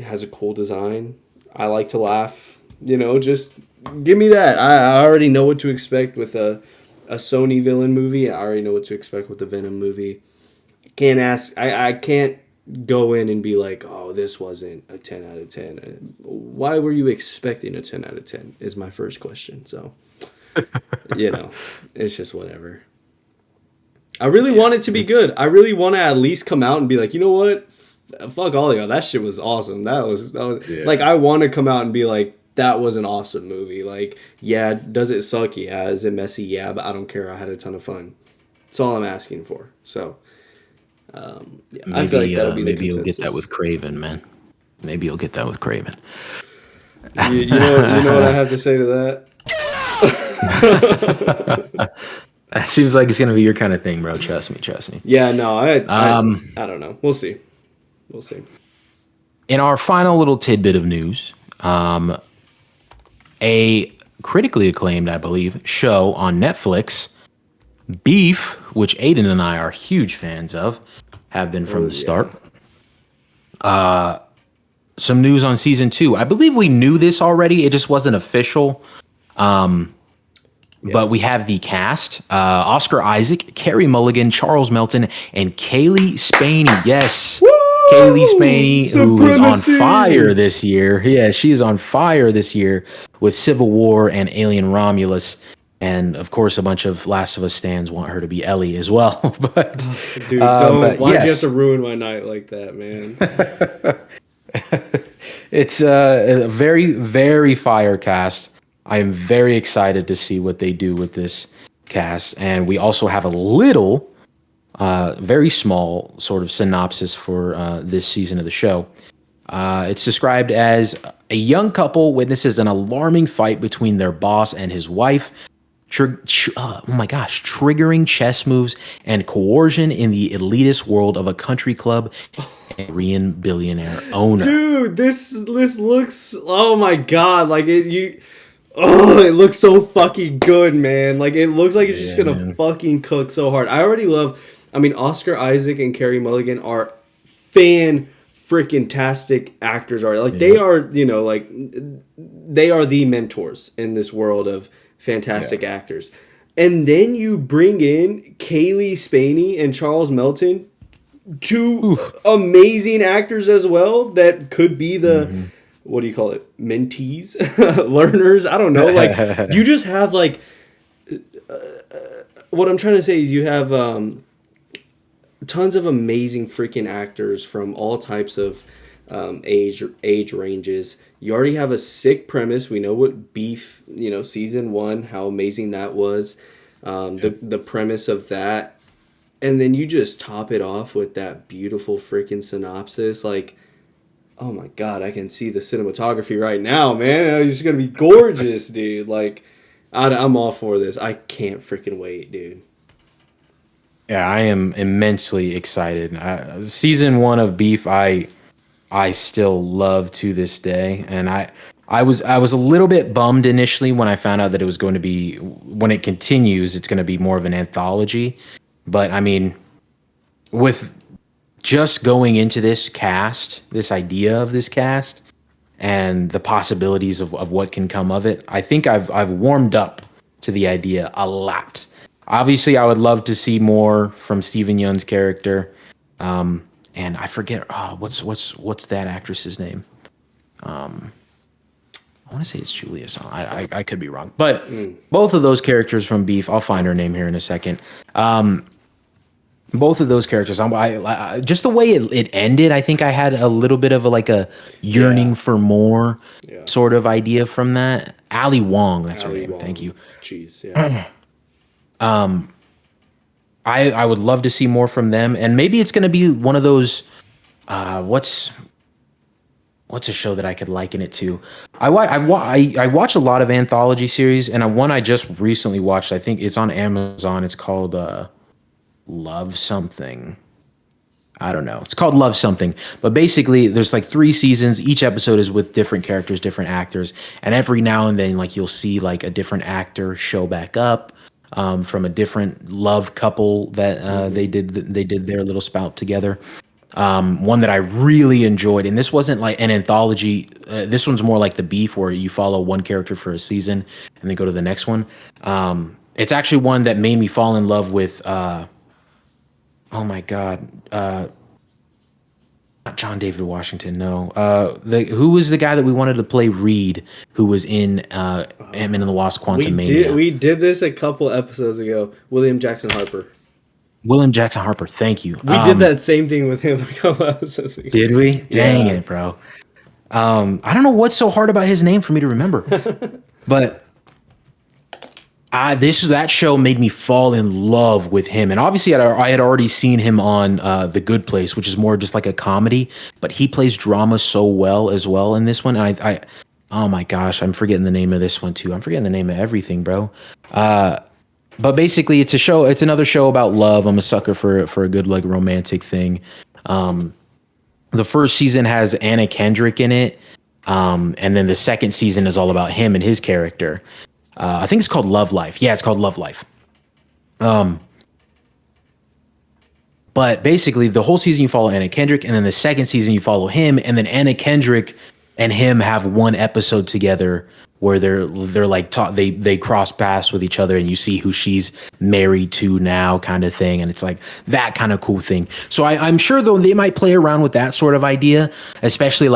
B: has a cool design. I like to laugh. Just give me that. I already know what to expect with a Sony villain movie. I already know what to expect with the Venom movie. I can't go in and be like, oh, this wasn't a 10 out of 10. Why were you expecting a 10 out of 10 is my first question. So, it's just whatever. I really want it to be good. I really want to at least come out and be like, you know what? Fuck all of y'all. That shit was awesome. That was like, I want to come out and be like, that was an awesome movie. Like, yeah, does it suck? Yeah. Is it messy? Yeah, but I don't care. I had a ton of fun. That's all I'm asking for. So, I feel like that'll be the
A: maybe you'll get that with Craven, man. Maybe you'll get that with Craven.
B: You know what I have to say to that?
A: That seems like it's gonna be your kind of thing, bro. Trust me.
B: Yeah, no, I don't know. We'll see.
A: In our final little tidbit of news, a critically acclaimed, I believe, show on Netflix, Beef, which Aiden and I are huge fans of, have been from the start. Some news on season 2. I believe we knew this already. It just wasn't official. But we have the cast: Oscar Isaac, Carey Mulligan, Charles Melton, and Kaylee Spaney. Yes, woo! Kaylee Spaney, who is on fire this year. Yeah, she is on fire this year with Civil War and Alien Romulus. And, of course, a bunch of Last of Us stans want her to be Ellie as well. But
B: dude, don't. Why'd you have to ruin my night like that, man?
A: It's a very, very fire cast. I am very excited to see what they do with this cast. And we also have a little, very small sort of synopsis for this season of the show. It's described as a young couple witnesses an alarming fight between their boss and his wife. oh my gosh, triggering chess moves and coercion in the elitist world of a country club and Korean billionaire owner.
B: Dude, this looks, oh my god, like it looks so fucking good, man. Like it looks like it's just gonna fucking cook so hard. I mean, Oscar Isaac and Carey Mulligan are freaking tastic actors. They are, like they are the mentors in this world of fantastic actors. And then you bring in Kaylee Spaney and Charles Melton, two amazing actors as well that could be the what do you call it, mentees, learners, I don't know, like you just have like what I'm trying to say is you have tons of amazing freaking actors from all types of age ranges. You already have a sick premise. We know what Beef, season 1, how amazing that was, the premise of that. And then you just top it off with that beautiful freaking synopsis. Like, oh my god, I can see the cinematography right now, man. It's just gonna be gorgeous, dude. Like, I'm all for this. I can't freaking wait, dude.
A: Yeah, I am immensely excited. Season 1 of Beef, I still love to this day, and I was a little bit bummed initially when I found out that it was going to be, when it continues, it's going to be more of an anthology. But I mean, with just going into this idea of this cast, and the possibilities of what can come of it, I think I've warmed up to the idea a lot. Obviously, I would love to see more from Steven Yeun's character, and I forget what's that actress's name. I want to say it's Julia Song. I could be wrong, but both of those characters from Beef, I'll find her name here in a second. Both of those characters, I just the way it ended, I think I had a little bit of a yearning for more sort of idea from that. Ali Wong, that's her name. Wong. Thank you.
B: Jeez, yeah.
A: I would love to see more from them, and maybe it's going to be one of those. What's a show that I could liken it to? I watch a lot of anthology series, and one I just recently watched. I think it's on Amazon. It's called Love Something. I don't know. It's called Love Something. But basically, there's 3 seasons. Each episode is with different characters, different actors, and every now and then, you'll see a different actor show back up. From a different love couple that they did their little spout together. One that I really enjoyed, and this wasn't like an anthology. This one's more like the Beef, where you follow one character for a season and then go to the next one. It's actually one that made me fall in love with. Oh my God, not John David Washington. No, who was the guy that we wanted to play Reed, who was in Ant-Man and the Wasp: Quantumania?
B: We did this a couple episodes ago. William Jackson Harper.
A: Thank you.
B: We did that same thing with him a couple episodes ago.
A: Did we? Dang it, bro. I don't know what's so hard about his name for me to remember, but that show made me fall in love with him. And obviously I had already seen him on The Good Place, which is more just like a comedy, but he plays drama so well as well in this one. And I oh my gosh, I'm forgetting the name of this one too. I'm forgetting the name of everything, bro. But basically it's another show about love. I'm a sucker for a good romantic thing. The first season has Anna Kendrick in it. And then the second season is all about him and his character. I think it's called Love Life. Yeah, it's called Love Life. But basically, the whole season you follow Anna Kendrick, and then the second season you follow him, and then Anna Kendrick and him have one episode together where they're they cross paths with each other, and you see who she's married to now, kind of thing, and it's that kind of cool thing. So I'm sure though they might play around with that sort of idea, especially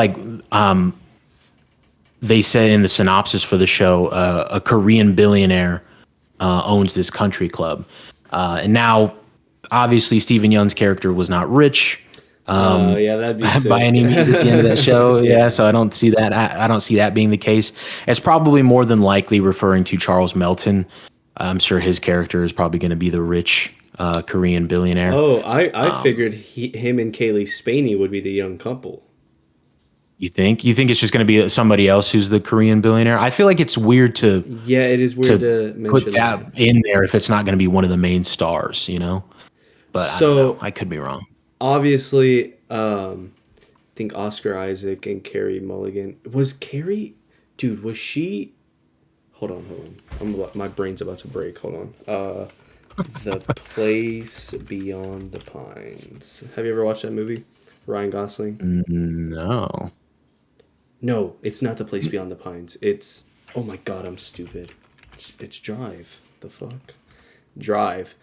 A: they said in the synopsis for the show, a Korean billionaire owns this country club. And now, obviously, Steven Yeun's character was not rich.
B: That'd be sick.
A: By any means at the end of that show. Yeah, so I don't see that. I don't see that being the case. It's probably more than likely referring to Charles Melton. I'm sure his character is probably going to be the rich Korean billionaire.
B: Oh, I figured him and Kaylee Spaney would be the young couple.
A: You think it's just going to be somebody else who's the Korean billionaire? I feel like it's weird to
B: Yeah, it is weird to
A: put
B: mention
A: that in there if it's not going to be one of the main stars, you know. But I don't know.
B: So
A: I could be wrong.
B: obviously, I think Oscar Isaac and Carrie Mulligan was Carrie. Dude, was she? Hold on. My brain's about to break. Hold on. The Place Beyond the Pines. Have you ever watched that movie? Ryan Gosling?
A: No.
B: No, it's not The Place Beyond the Pines. It's, oh my god, I'm stupid. It's Drive. The fuck? Drive.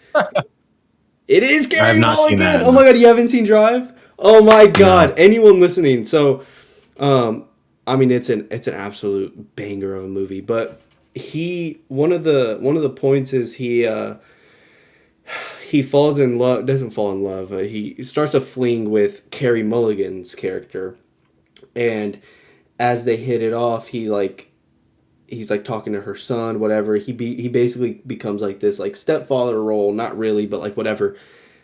B: It is Carrie
A: I have not seen
B: Mulligan.
A: that.
B: Oh my god, you haven't seen Drive? Oh my god, anyone listening? So, I mean, it's an absolute banger of a movie. But one of the points is he falls in love. Doesn't fall in love. He starts a fling with Carrie Mulligan's character, and as they hit it off, he's like talking to her son, whatever. He basically becomes like this like stepfather role, not really, but like whatever.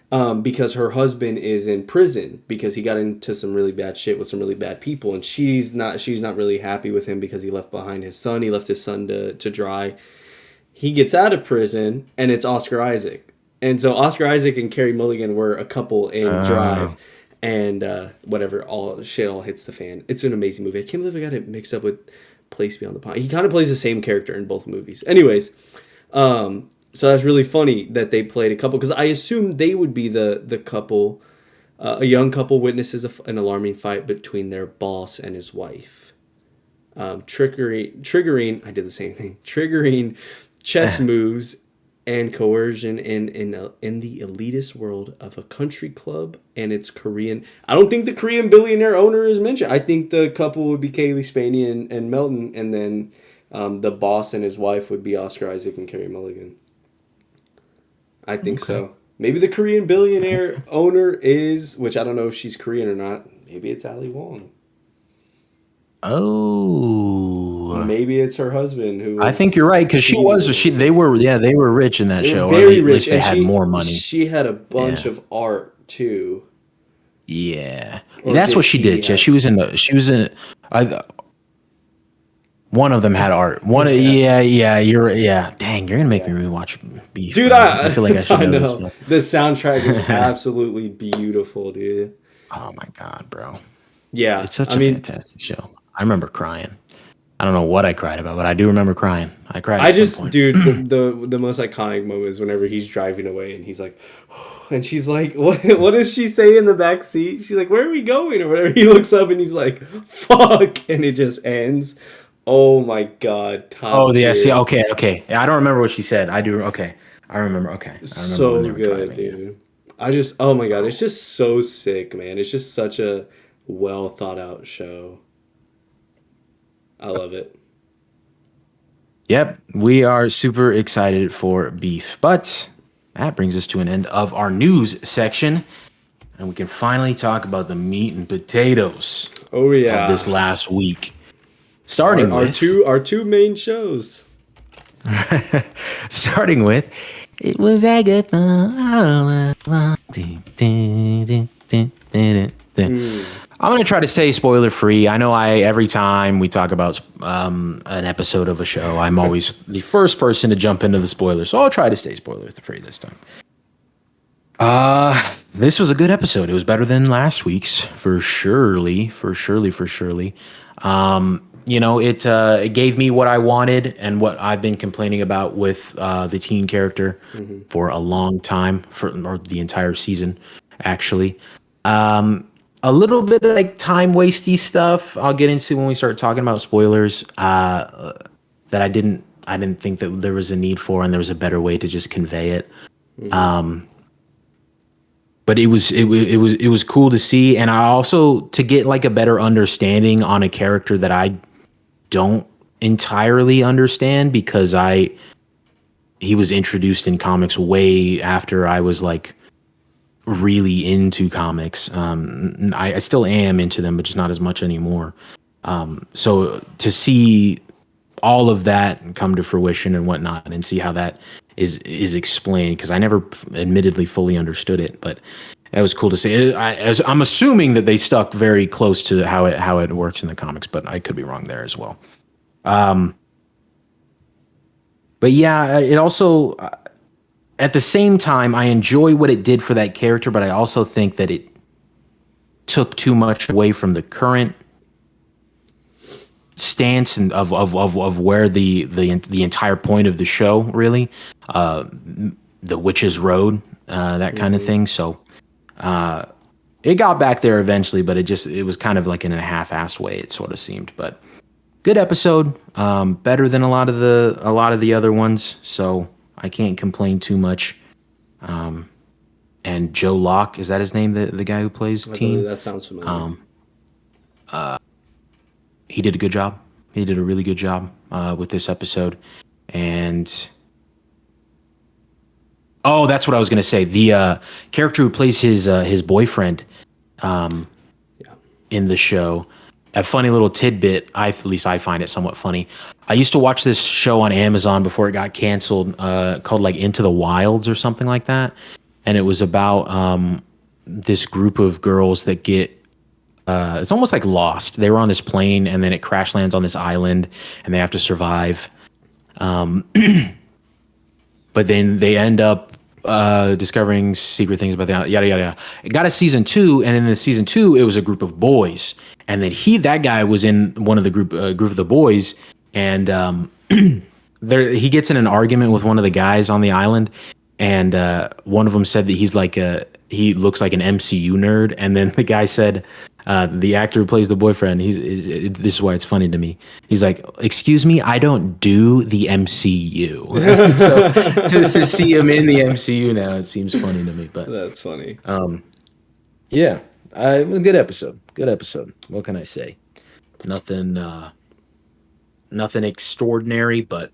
B: Because her husband is in prison because he got into some really bad shit with some really bad people, and she's not really happy with him because he left behind his son. He left his son to dry. He gets out of prison, and it's Oscar Isaac. And so Oscar Isaac and Carrie Mulligan were a couple in Drive, and whatever, all hits the fan. It's an amazing movie. I can't believe I got it mixed up with Place Beyond the Pine. He kind of plays the same character in both movies. Anyways, so that's really funny that they played a couple, because I assumed they would be the couple. A young couple witnesses an alarming fight between their boss and his wife. Triggering, I did the same thing. Triggering chess moves and coercion in the elitist world of a country club and its Korean. I don't think the Korean billionaire owner is mentioned. I think the couple would be Kaylee Spaney and Melton, and then the boss and his wife would be Oscar Isaac and Carrie Mulligan. I think so. Maybe the Korean billionaire owner is, which I don't know if she's Korean or not. Maybe it's Ali Wong.
A: Oh,
B: maybe it's her husband who.
A: I think you're right, because they were rich in that show.
B: Very
A: or at
B: rich.
A: least they had more money.
B: She had a bunch of art too.
A: Yeah,
B: Or
A: that's
B: did
A: what she
B: he
A: did. Yeah,
B: have-
A: she was in. One of them had art. Dang, you're gonna make me rewatch Beef,
B: Dude,
A: bro. I feel like I should
B: I
A: know
B: know.
A: this stuff.
B: The soundtrack is absolutely beautiful, dude.
A: Oh my god, bro!
B: Yeah,
A: It's such a fantastic show. I remember crying. I don't know what I cried about, but I do remember crying. I cried. At some point.
B: Dude, the most iconic moment is whenever he's driving away and he's like, and she's like, what does she say in the back seat? She's like, where are we going? Or whatever. He looks up and he's like, fuck, and it just ends. Oh my god! Top tier.
A: Yeah. Okay. I don't remember what she said. I do. Okay, I remember. Okay, I remember
B: So
A: when they were
B: good,
A: driving,
B: dude. Oh my god, it's just so sick, man. It's just such a well thought out show. I love it.
A: Yep, we are super excited for Beef, but that brings us to an end of our news section, and we can finally talk about the meat and potatoes
B: Oh yeah,
A: of this last week. Starting
B: our
A: with
B: two main shows.
A: starting with, it was Agatha. I'm going to try to stay spoiler free. I know every time we talk about an episode of a show, I'm always the first person to jump into the spoilers. So I'll try to stay spoiler free this time. This was a good episode. It was better than last week's for surely. It gave me what I wanted and what I've been complaining about with the teen character for a long time, or the entire season, actually. A little bit of like time wasty stuff I'll get into when we start talking about spoilers that I didn't think that there was a need for, and there was a better way to just convey it. But it was cool to see, and I also to get like a better understanding on a character that I don't entirely understand, because he was introduced in comics way after I was like really into comics. I still am into them, but just not as much anymore. So to see all of that come to fruition and whatnot, and see how that is explained, because I never admittedly fully understood it, but It was cool to see. I'm assuming that they stuck very close to how it works in the comics, but I could be wrong there as well. But yeah, it also at the same time I enjoy what it did for that character, but I also think that it took too much away from the current stance and of where the entire point of the show really, the witch's road, that kind of thing. So it got back there eventually, but it was kind of like in a half-assed way, it sort of seemed. But good episode, better than a lot of the other ones, so I can't complain too much. And Joe Locke, is that his name, the guy who plays Teen?
B: That sounds familiar.
A: He did a good job. He did a really good job with this episode. And oh, that's what I was gonna say. The character who plays his boyfriend in the show, a funny little tidbit. At least I find it somewhat funny. I used to watch this show on Amazon before it got canceled, called like Into the Wilds or something like that, and it was about this group of girls that get. It's almost like Lost. They were on this plane, and then it crash lands on this island, and they have to survive. But then they end up discovering secret things about the yada yada yada. It got a season 2, and in the season 2, it was a group of boys, and then that guy was in one of the group of the boys, and he gets in an argument with one of the guys on the island, and one of them said that he looks like an MCU nerd, and then the guy said. The actor who plays the boyfriend, this is why it's funny to me. He's like, "Excuse me, I don't do the MCU." So just to see him in the MCU now, it seems funny to me. But
B: That's funny.
A: Yeah, good episode. Good episode. What can I say? Nothing extraordinary, but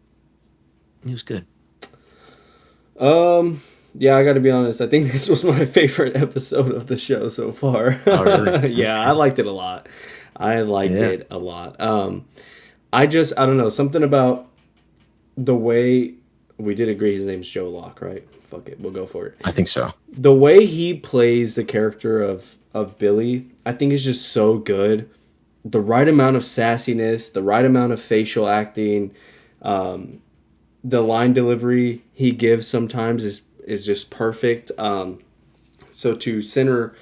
A: it was good.
B: Yeah, I got to be honest. I think this was my favorite episode of the show so far.
A: Oh, really?
B: Yeah, I liked it a lot. I don't know, something about the way we did agree his name's Joe Locke, right? Fuck it, we'll go for it.
A: I think so.
B: The way he plays the character of Billy, I think is just so good. The right amount of sassiness, the right amount of facial acting, the line delivery he gives sometimes is just perfect. So to center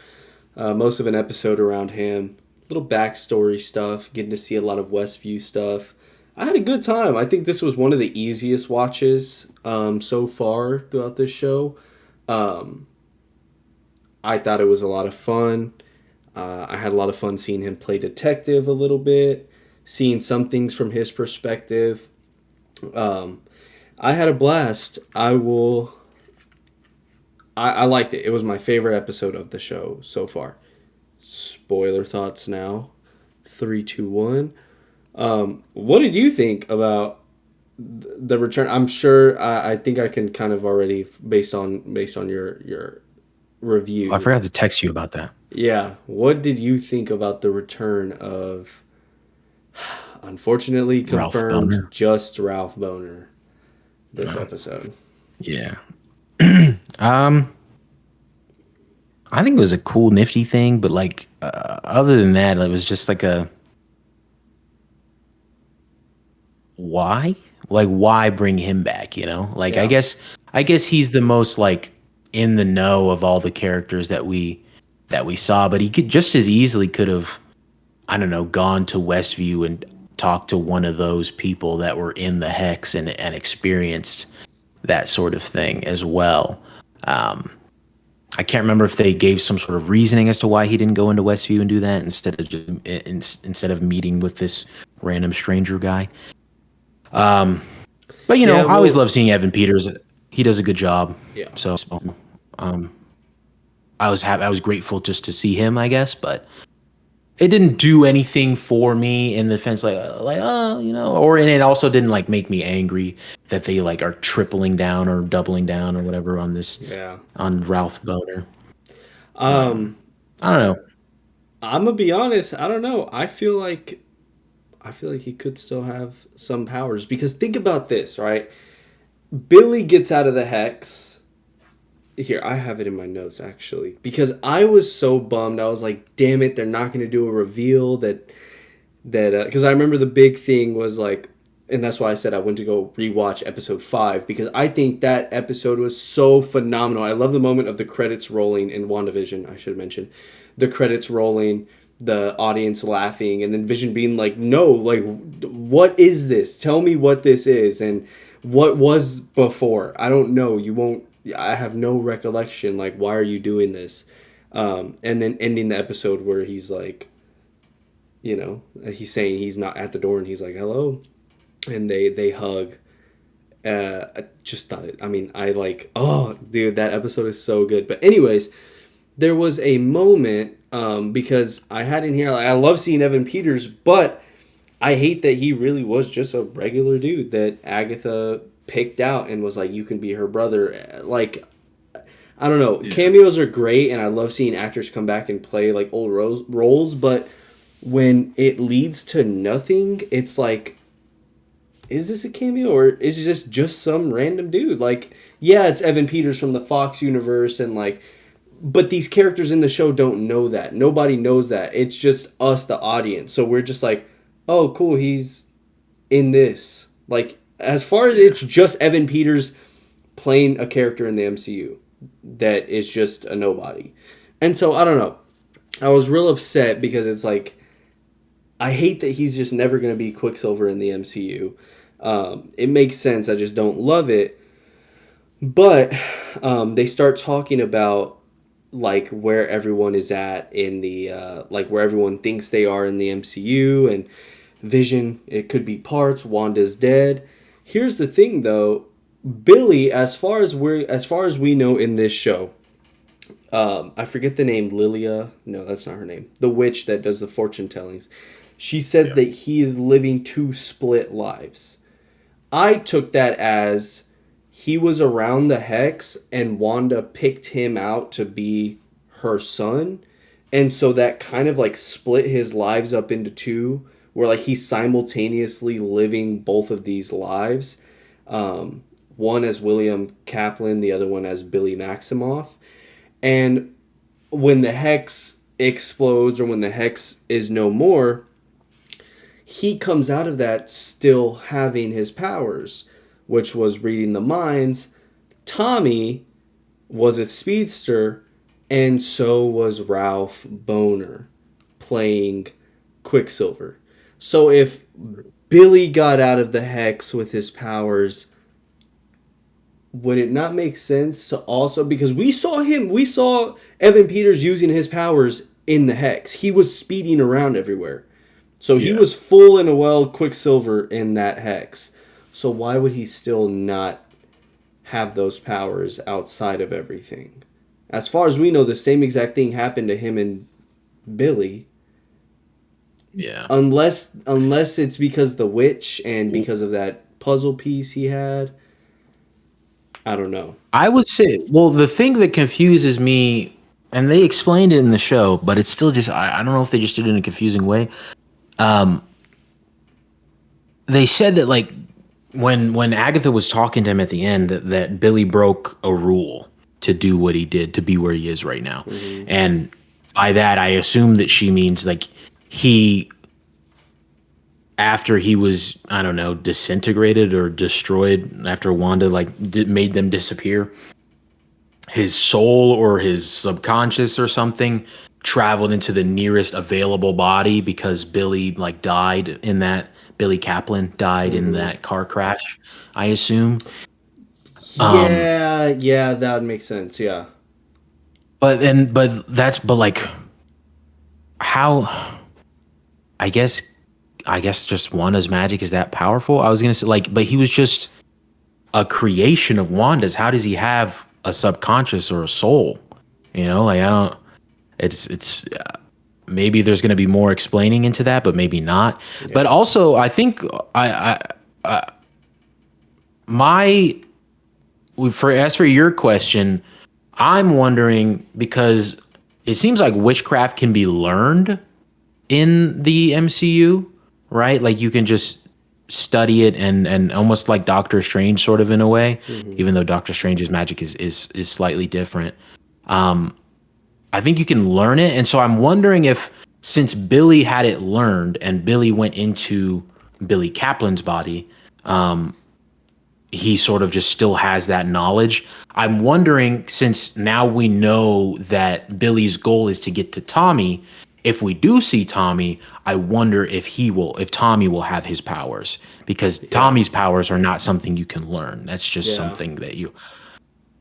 B: most of an episode around him, little backstory stuff, getting to see a lot of Westview stuff. I had a good time. I think this was one of the easiest watches so far throughout this show. I thought it was a lot of fun. I had a lot of fun seeing him play detective a little bit, seeing some things from his perspective. I had a blast. I liked it. It was my favorite episode of the show so far. Spoiler thoughts now. 3, 2, 1. What did you think about the return? I'm sure I think I can kind of already based on your review.
A: I forgot to text you about that.
B: Yeah. What did you think about the return of unfortunately confirmed just Ralph Boner this episode?
A: Yeah. I think it was a cool, nifty thing, but like other than that, it was just like a why? Like why bring him back? You know, like
B: Yeah.
A: I guess he's the most like in the know of all the characters that we saw, but he could just as easily could have, I don't know, gone to Westview and talked to one of those people that were in the Hex and experienced that sort of thing as well. I can't remember if they gave some sort of reasoning as to why he didn't go into Westview and do that instead of meeting with this random stranger guy. But I always love seeing Evan Peters. He does a good job.
B: Yeah.
A: So, I was grateful just to see him, I guess, but it didn't do anything for me in the sense and it also didn't like make me angry that they like are tripling down or doubling down or whatever on this on Ralph Boner. I don't know.
B: I'm gonna be honest. I don't know. I feel like he could still have some powers because think about this, right? Billy gets out of the Hex, here, I have it in my notes actually, because I was so bummed. I was like, damn it, they're not going to do a reveal that because I remember the big thing was like, and that's why I said I went to go rewatch episode 5, because I think that episode was so phenomenal. I love the moment of the credits rolling in WandaVision. I should have mentioned the credits rolling, the audience laughing, and then Vision being like, no, like, what is this? Tell me what this is and what was before. I don't know. You won't. I have no recollection. Like, why are you doing this? And then ending the episode where he's like, you know, he's saying he's not at the door and he's like, hello. And they hug. I just thought it. I mean, I like, oh, dude, that episode is so good. But anyways, there was a moment because I had in here, like, I love seeing Evan Peters, but I hate that he really was just a regular dude that Agatha picked out and was like, you can be her brother. Like, I don't know. Yeah. Cameos are great, and I love seeing actors come back and play like old roles, but when it leads to nothing, it's like, is this a cameo or is it just some random dude? Like, yeah, it's Evan Peters from the Fox universe, and like, but these characters in the show don't know that. Nobody knows that. It's just us, the audience. So we're just like, oh, cool, he's in this. Like, as far as it's just Evan Peters playing a character in the MCU that is just a nobody. And so, I don't know. I was real upset because it's like, I hate that he's just never going to be Quicksilver in the MCU. It makes sense. I just don't love it. But they start talking about like where everyone is at in the like where everyone thinks they are in the MCU, and Vision, it could be parts. Wanda's dead. Here's the thing, though. Billy, as far as we know in this show, I forget the name. Lilia. No, that's not her name. The witch that does the fortune tellings. She says that he is living 2 split lives. I took that as he was around the Hex and Wanda picked him out to be her son. And so that kind of like split his lives up into 2, where like he's simultaneously living both of these lives. One as William Kaplan, the other one as Billy Maximoff. And when the Hex explodes, or when the Hex is no more, he comes out of that still having his powers, which was reading the minds. Tommy was a speedster, and so was Ralph Boner playing Quicksilver. So if Billy got out of the Hex with his powers, would it not make sense to also, because we saw Evan Peters using his powers in the Hex. He was speeding around everywhere. So he was full and well Quicksilver in that Hex. So why would he still not have those powers outside of everything? As far as we know, the same exact thing happened to him and Billy.
A: Yeah.
B: Unless it's because the witch and because of that puzzle piece he had. I don't know.
A: I would say, well, the thing that confuses me, and they explained it in the show, but it's still just, I don't know if they just did it in a confusing way. They said that like when Agatha was talking to him at the end, that Billy broke a rule to do what he did to be where he is right now. Mm-hmm. And by that, I assume that she means like after he was, I don't know, disintegrated or destroyed, after Wanda like made them disappear, his soul or his subconscious or something traveled into the nearest available body, because Billy like died in that, Billy Kaplan died in that car crash, I assume.
B: Yeah, that would make sense. Yeah.
A: But like how, I guess just Wanda's magic is that powerful. I was going to say like, but he was just a creation of Wanda's. How does he have a subconscious or a soul? You know, like I don't, it's maybe there's going to be more explaining into that, but maybe not. Yeah. But also, I think as for your question, I'm wondering, because it seems like witchcraft can be learned in the MCU, right? Like you can just study it and almost like Doctor Strange sort of in a way, even though Doctor Strange's magic is slightly different. I think you can learn it. And so I'm wondering if, since Billy had it learned and Billy went into Billy Kaplan's body, he sort of just still has that knowledge. I'm wondering, since now we know that Billy's goal is to get to Tommy, if we do see Tommy, I wonder if Tommy will have his powers, because Tommy's powers are not something you can learn. That's just something that you.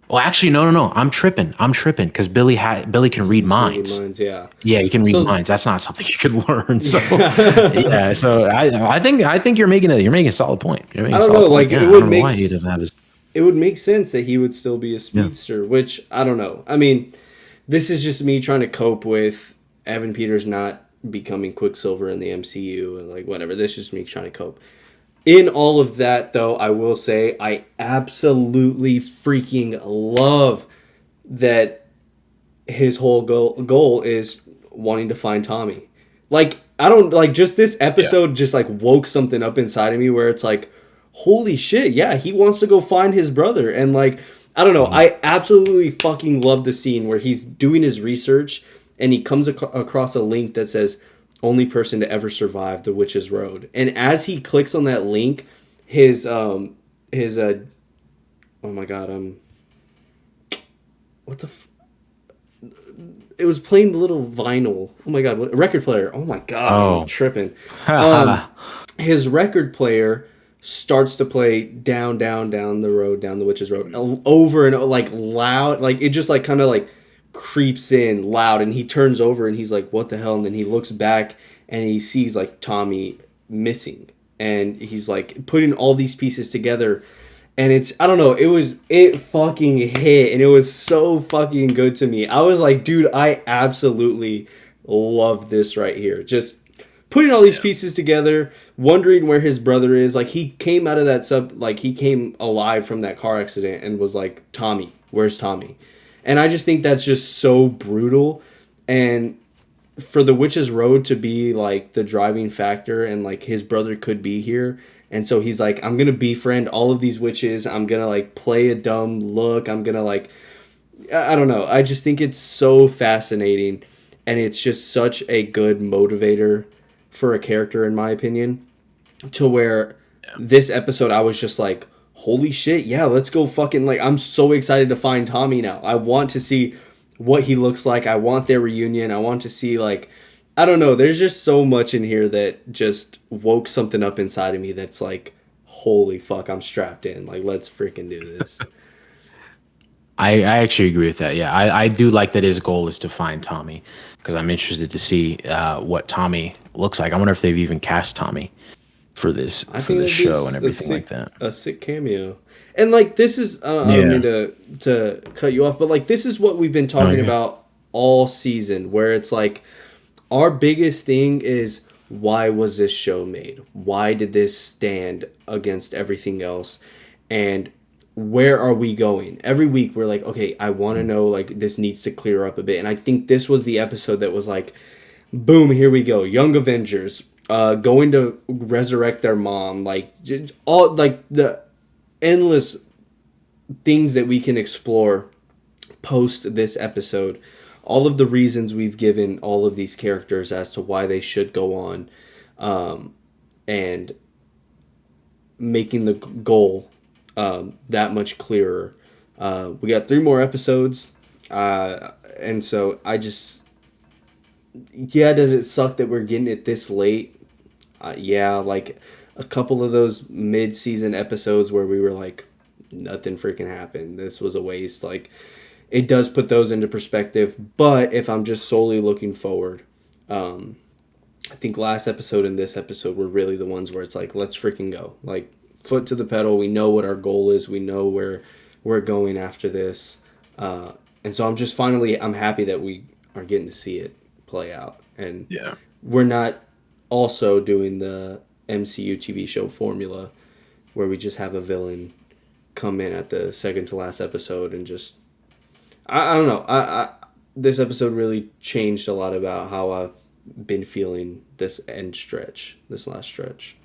A: Well, actually, no. I'm tripping because Billy can read minds.
B: Yeah.
A: Yeah, he can read minds. That's not something you can learn. So, yeah. So I think you're making a solid point. You're making
B: I don't know. Like
A: point.
B: it
A: Yeah,
B: would
A: I don't know
B: make
A: why he doesn't have his.
B: it would make sense that he would still be a speedster, which I don't know. I mean, this is just me trying to cope with Evan Peters not becoming Quicksilver in the MCU and like whatever. This is just me trying to cope. In all of that, though, I will say I absolutely freaking love that his whole goal is wanting to find Tommy. Like, I don't, like, just this episode just, like, woke something up inside of me where it's like, holy shit, yeah, he wants to go find his brother. And, like, I don't know, I absolutely fucking love the scene where he's doing his research and he comes across a link that says, only person to ever survive the Witch's Road. And as he clicks on that link, his oh my god, what the it was playing the little vinyl. Oh my god, what record player. Oh my god, I'm tripping. His record player starts to play down the road, down the Witch's Road, over and like loud, like it just like kind of like creeps in loud, and he turns over and he's like, what the hell? And then he looks back and he sees like Tommy missing, and he's like putting all these pieces together, and it's, I don't know, it fucking hit, and it was so fucking good to me. I was like, dude, I absolutely love this right here. Just putting all these pieces together, wondering where his brother is. Like, he came out of that he came alive from that car accident and was like, Tommy, where's Tommy? And I just think that's just so brutal. And for the Witch's Road to be like the driving factor, and like his brother could be here. And so he's like, I'm going to befriend all of these witches. I'm going to like play a dumb look. I'm going to like, I don't know. I just think it's so fascinating. And it's just such a good motivator for a character, in my opinion, to where this episode, I was just like, holy shit, yeah, let's go fucking, like, I'm so excited to find Tommy now. I want to see what he looks like. I want their reunion. I want to see, like, I don't know, there's just so much in here that just woke something up inside of me that's like, holy fuck, I'm strapped in. Like, let's freaking do this.
A: I actually agree with that. Yeah, I do like that his goal is to find Tommy, because I'm interested to see what Tommy looks like. I wonder if they've even cast Tommy for this show and everything like that.
B: A sick cameo. And like, this is, I don't mean to cut you off, but like, this is what we've been talking about all season, where it's like, our biggest thing is, why was this show made? Why did this stand against everything else? And where are we going? Every week we're like, okay, I want to know, like, this needs to clear up a bit. And I think this was the episode that was like, boom, here we go. Young Avengers, going to resurrect their mom, like, all like the endless things that we can explore post this episode. All of the reasons we've given all of these characters as to why they should go on, and making the goal that much clearer. We got 3 more episodes, and so I just, does it suck that we're getting it this late? Like a couple of those mid-season episodes where we were like, nothing freaking happened, this was a waste, like, it does put those into perspective. But if I'm just solely looking forward, I think last episode and this episode were really the ones where it's like, let's freaking go. Like, foot to the pedal. We know what our goal is. We know where we're going after this. And so I'm happy that we are getting to see it play out. And we're not also doing the MCU TV show formula where we just have a villain come in at the second to last episode and just, I don't know. This episode really changed a lot about how I've been feeling this last stretch.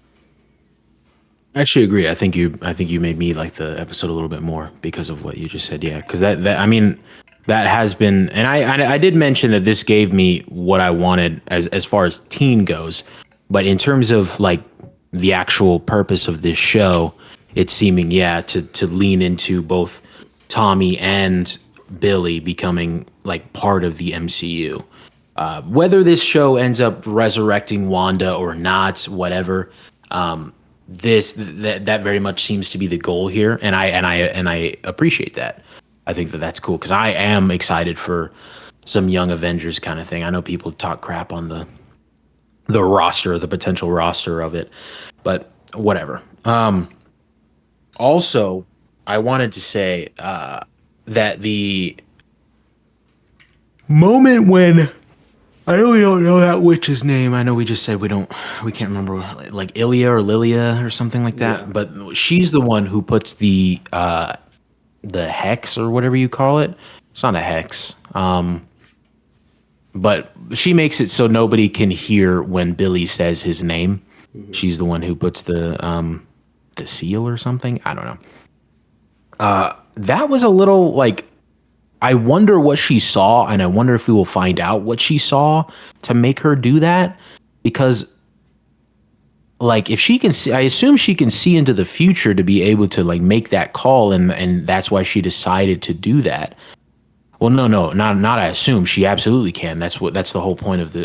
A: I actually agree. I think you made me like the episode a little bit more because of what you just said. Yeah, because that I mean that has been, and I did mention that this gave me what I wanted as far as teen goes, but in terms of like the actual purpose of this show, it's seeming to lean into both Tommy and Billy becoming like part of the MCU. Whether this show ends up resurrecting Wanda or not, whatever, that very much seems to be the goal here, and I appreciate that. I think that that's cool because I am excited for some Young Avengers kind of thing. I know people talk crap on the roster, the potential roster of it, but whatever. Also, I wanted to say that the moment when I know we don't know that witch's name. I know we just said we can't remember like Ilya or Lilia or something like that.
B: Yeah.
A: But she's the one who puts the hex or whatever you call it. It's not a hex. But she makes it so nobody can hear when Billy says his name. She's the one who puts the seal or something. I don't know. That was a little like I wonder what she saw, and I wonder if we will find out what she saw to make her do that. Because, like, if she can see, I assume she can see into the future to be able to like make that call, and that's why she decided to do that. Well, no, not. I assume she absolutely can. That's the whole point of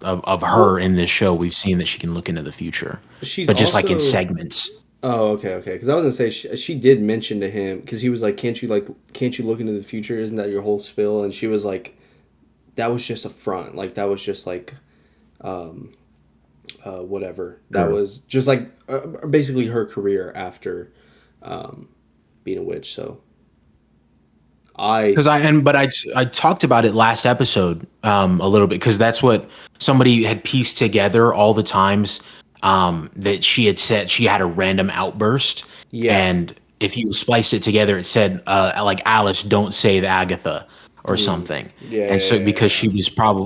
A: of her in this show. We've seen that she can look into the future,
B: She's
A: but just like in
B: also.
A: segments.
B: Oh, okay. Because I was gonna say she did mention to him because he was like, can't you look into the future? Isn't that your whole spill?" And she was like, "That was just a front. Like that was just like, whatever. That
A: Sure.
B: was just like basically her career after, being a witch." So I
A: Because I talked about it last episode a little bit because that's what somebody had pieced together all the times that she had said she had a random outburst,
B: Yeah.
A: and if you spliced it together, it said like Alice, don't save Agatha or something,
B: Yeah,
A: and
B: yeah,
A: so
B: yeah,
A: because
B: yeah.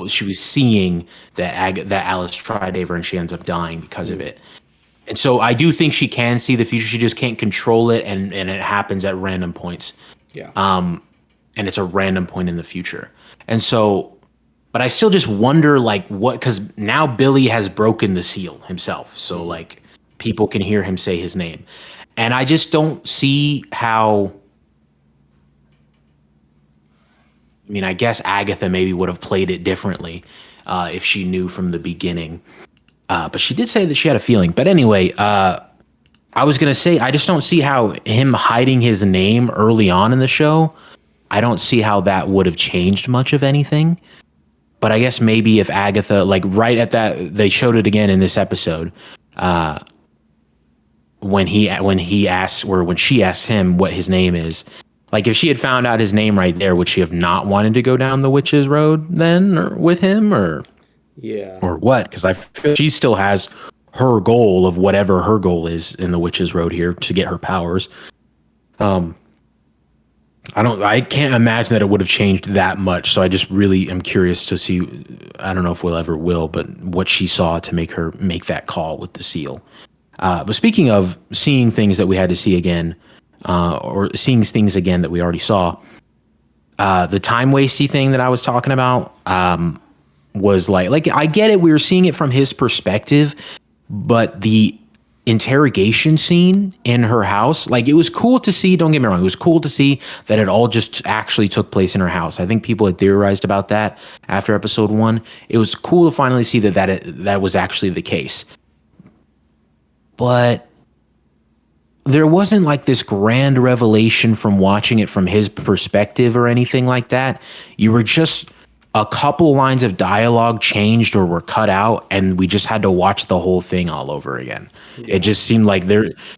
A: she was seeing that that Alice tried to save her and she ends up dying because of it. And so I do think she can see the future. She just can't control it, and it happens at random points,
B: Yeah.
A: and it's a random point in the future. And so, but I still just wonder, like, what, because now Billy has broken the seal himself. So, like, people can hear him say his name. And I just don't see how. I mean, I guess Agatha maybe would have played it differently if she knew from the beginning. But she did say that she had a feeling. But anyway, I was going to say, I just don't see how him hiding his name early on in the show, I don't see how that would have changed much of anything. But I guess maybe if Agatha, like right at that, they showed it again in this episode, when he asks or when she asks him what his name is. Like if she had found out his name right there, would she have not wanted to go down the witch's road then, or with him,
B: Yeah.
A: or what? Because I feel she still has her goal of whatever her goal is in the witch's road here to get her powers. I can't imagine that it would have changed that much. So I just really am curious to see. I don't know if we'll ever will, but what she saw to make her make that call with the seal. But speaking of seeing things that we had to see again, or seeing things again that we already saw, the time wasty thing that I was talking about was like I get it. We were seeing it from his perspective, but the interrogation scene in her house, like it was cool to see. Don't get me wrong, it was cool to see that it all just actually took place in her house. I think people had theorized about that after episode 1. It was cool to finally see that was actually the case. But there wasn't like this grand revelation from watching it from his perspective or anything like that. You were just a couple lines of dialogue changed or were cut out, and we just had to watch the whole thing all over again. It just seemed like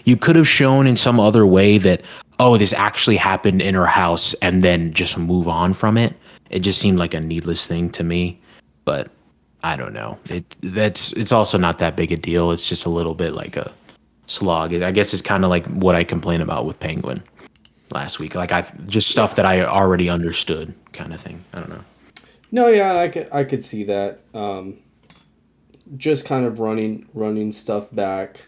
A: you could have shown in some other way that, oh, this actually happened in her house, and then just move on from it. It just seemed like a needless thing to me, but I don't know. It's also not that big a deal. It's just a little bit like a slog. I guess it's kind of like what I complained about with Penguin last week. Like just stuff that I already understood, kind of thing. I don't know.
B: No, yeah, I could see that. Just kind of running stuff back.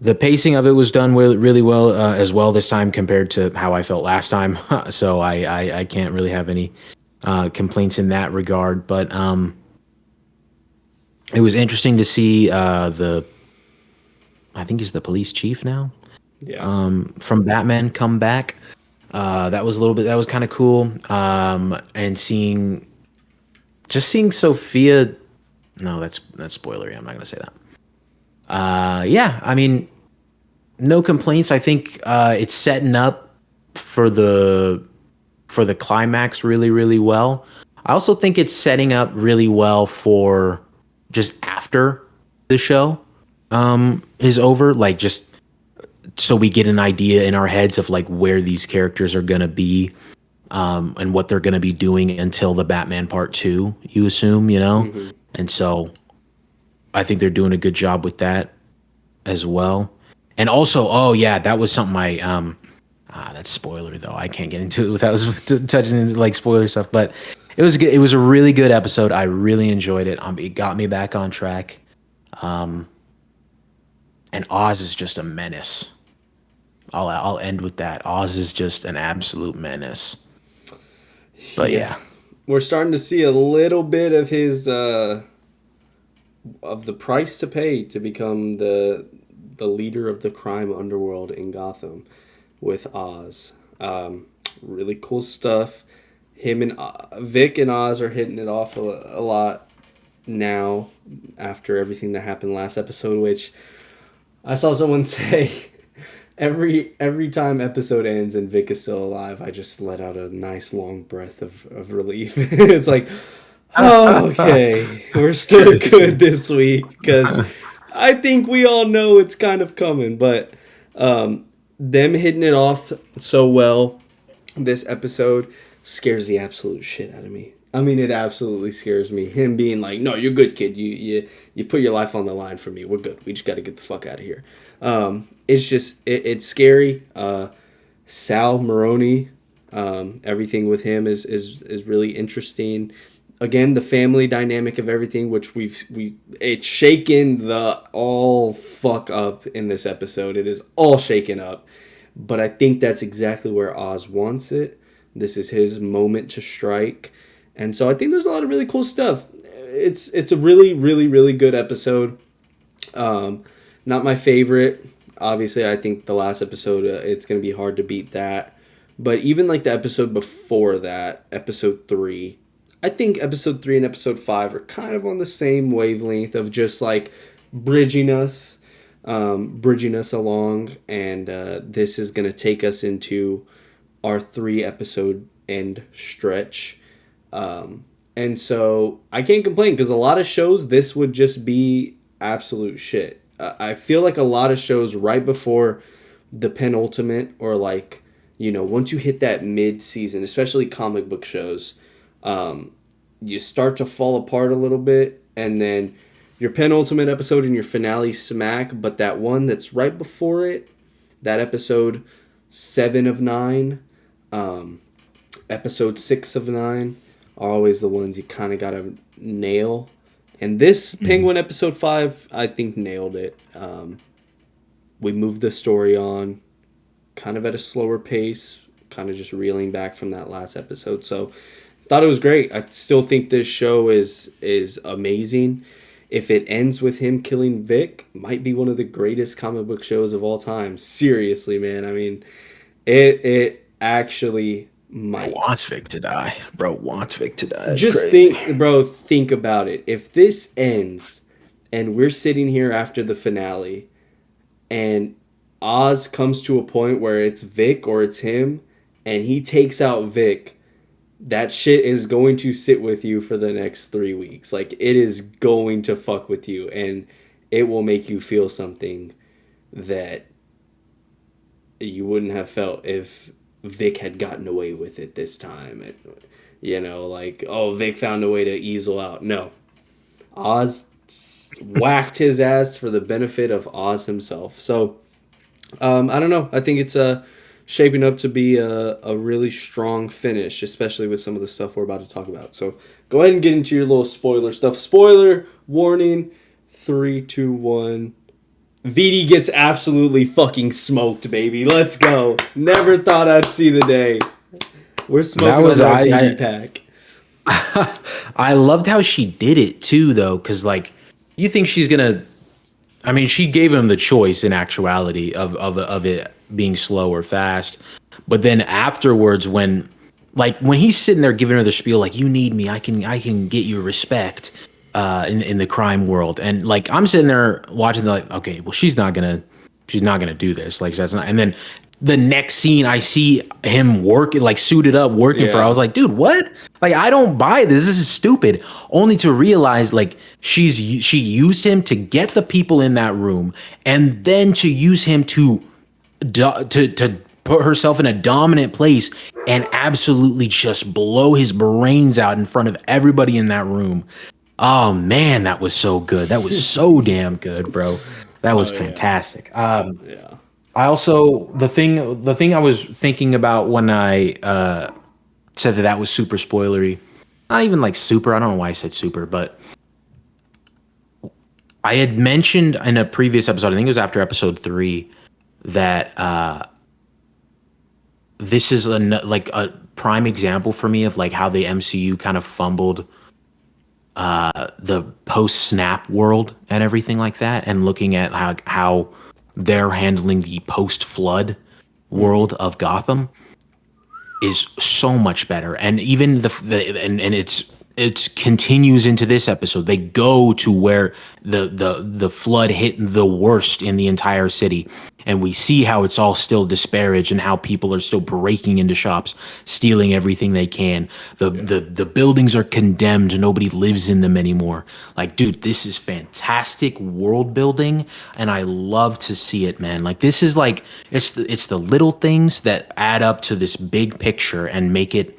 A: The pacing of it was done really well as well this time compared to how I felt last time. So I can't really have any complaints in that regard. But it was interesting to see I think he's the police chief now,
B: Yeah.
A: from Batman come back. That was kind of cool. And seeing Sophia. No, that's spoilery. I'm not gonna say that. Yeah, I mean, no complaints. I think it's setting up for the climax really well. I also think it's setting up really well for just after the show is over, like just so we get an idea in our heads of like where these characters are gonna be and what they're gonna be doing until the Batman Part 2. You assume, and so I think they're doing a good job with that as well. And also, oh yeah, that was something that's spoiler though. I can't get into it without touching into like spoiler stuff. But it was good. It was a really good episode. I really enjoyed it. It got me back on track. And Oz is just a menace. I'll end with that. Oz is just an absolute menace. But yeah.
B: We're starting to see a little bit of his of the price to pay to become the leader of the crime underworld in Gotham with Oz. Really cool stuff. Him and Vic and Oz are hitting it off a lot now after everything that happened last episode, which I saw someone say every time episode ends and Vic is still alive, I just let out a nice long breath of relief. It's like, oh, okay, we're still good this week, because I think we all know it's kind of coming. But them hitting it off so well this episode scares the absolute shit out of me. I mean, it absolutely scares me. Him being like, no, you're good, kid. You put your life on the line for me. We're good. We just got to get the fuck out of here. It's just, it's scary. Sal Maroni, everything with him is really interesting. Again, the family dynamic of everything, which it's shaken the all fuck up in this episode. It is all shaken up. But I think that's exactly where Oz wants it. This is his moment to strike. And so I think there's a lot of really cool stuff. It's a really, really, really good episode. Not my favorite. Obviously, I think the last episode, it's going to be hard to beat that. But even like the episode before that, episode 3, I think episode 3 and episode 5 are kind of on the same wavelength of just like bridging us along. And this is going to take us into our 3-episode end stretch. And so I can't complain, because a lot of shows, this would just be absolute shit. I feel like a lot of shows right before the penultimate, or like, once you hit that mid-season, especially comic book shows, you start to fall apart a little bit, and then your penultimate episode and your finale smack, but that one that's right before it, that episode 7 of 9, episode 6 of 9, are always the ones you kind of got to nail. And this Penguin episode 5, I think, nailed it. We moved the story on kind of at a slower pace, kind of just reeling back from that last episode. So thought it was great. I still think this show is amazing. If it ends with him killing Vic, might be one of the greatest comic book shows of all time. Seriously, man. I mean, it actually might.
A: Wants Vic to die. Bro wants Vic to die. That's
B: just
A: crazy.
B: think about it. If this ends and we're sitting here after the finale and Oz comes to a point where it's Vic or it's him and he takes out Vic, that shit is going to sit with you for the next 3 weeks. Like, it is going to fuck with you, and it will make you feel something that you wouldn't have felt if Vic had gotten away with it this time. Like, oh, Vic found a way to easel out. No. Oz whacked his ass for the benefit of Oz himself. So, I don't know. I think it's shaping up to be a really strong finish, especially with some of the stuff we're about to talk about. So go ahead and get into your little spoiler stuff. Spoiler warning. 3, 2, 1. VD gets absolutely fucking smoked, baby. Let's go. Never thought I'd see the day. We're smoking on that VD pack.
A: I loved how she did it too, though, because like you think she's gonna. I mean, she gave him the choice in actuality of it being slow or fast, but then afterwards, when he's sitting there giving her the spiel, like you need me, I can get you respect in the crime world, and like I'm sitting there watching, like, okay, well she's not gonna do this, like that's not, and then. The next scene, I see him working, like suited up, working for her. I was like, dude, what? Like, I don't buy this. This is stupid. Only to realize, like, she used him to get the people in that room, and then to use him to put herself in a dominant place and absolutely just blow his brains out in front of everybody in that room. Oh man, that was so good. That was so damn good, bro. That was fantastic. Yeah. I also the thing I was thinking about when I said that was super spoilery, not even like super. I don't know why I said super, but I had mentioned in a previous episode, I think it was after episode 3, that this is a prime example for me of like how the MCU kind of fumbled the post-snap world and everything like that, and looking at how they're handling the post-flood world of Gotham is so much better. And even it continues into this episode. They go to where the flood hit the worst in the entire city, and we see how it's all still disparaged and how people are still breaking into shops, stealing everything they can. The buildings are condemned. Nobody lives in them anymore. Like, dude, this is fantastic world building, and I love to see it, man. Like, this is like it's the little things that add up to this big picture and make it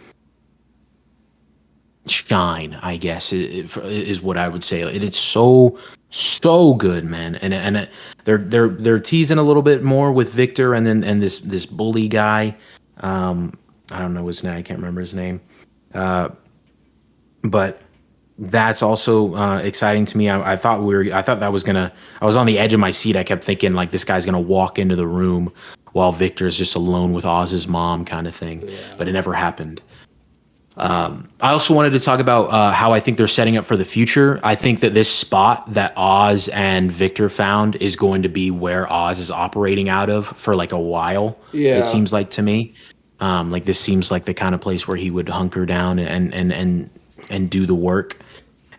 A: shine, I guess, is what I would say. It's so good, man. And they're teasing a little bit more with Victor and this bully guy. I don't know his name. I can't remember his name. But that's also exciting to me. I thought that was gonna. I was on the edge of my seat. I kept thinking like this guy's gonna walk into the room while Victor's just alone with Oz's mom, kind of thing. Yeah. But it never happened. I also wanted to talk about how I think they're setting up for the future. I think that this spot that Oz and Victor found is going to be where Oz is operating out of for like a while. Yeah. It seems like to me. Like this seems like the kind of place where he would hunker down and do the work.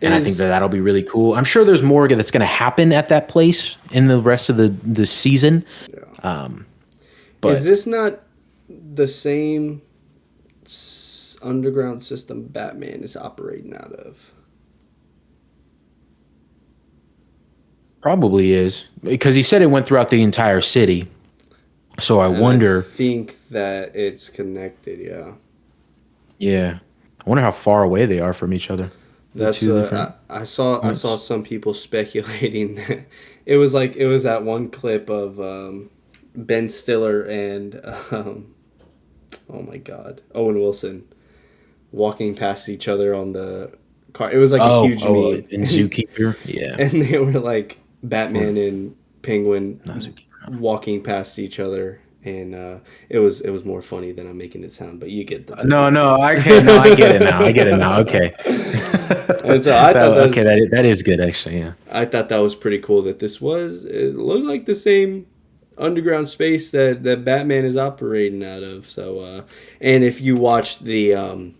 A: And I think that'll be really cool. I'm sure there's more that's going to happen at that place in the rest of the season. Yeah.
B: But is this not the same underground system Batman is operating out of?
A: Probably is, because he said it went throughout the entire city. So I wonder.
B: I think that it's connected. Yeah.
A: Yeah. I wonder how far away they are from each other.
B: That's I saw some people speculating that it was that one clip of Ben Stiller and oh my God, Owen Wilson walking past each other on the car. It was like a huge meme.
A: In Zookeeper, yeah.
B: And they were like Batman and Penguin walking past each other, and it was more funny than I'm making it sound. But you get the
A: no, I get it now. Okay.
B: And so I thought
A: that is good actually. Yeah.
B: I thought that was pretty cool that it looked like the same underground space that Batman is operating out of. So and if you watch the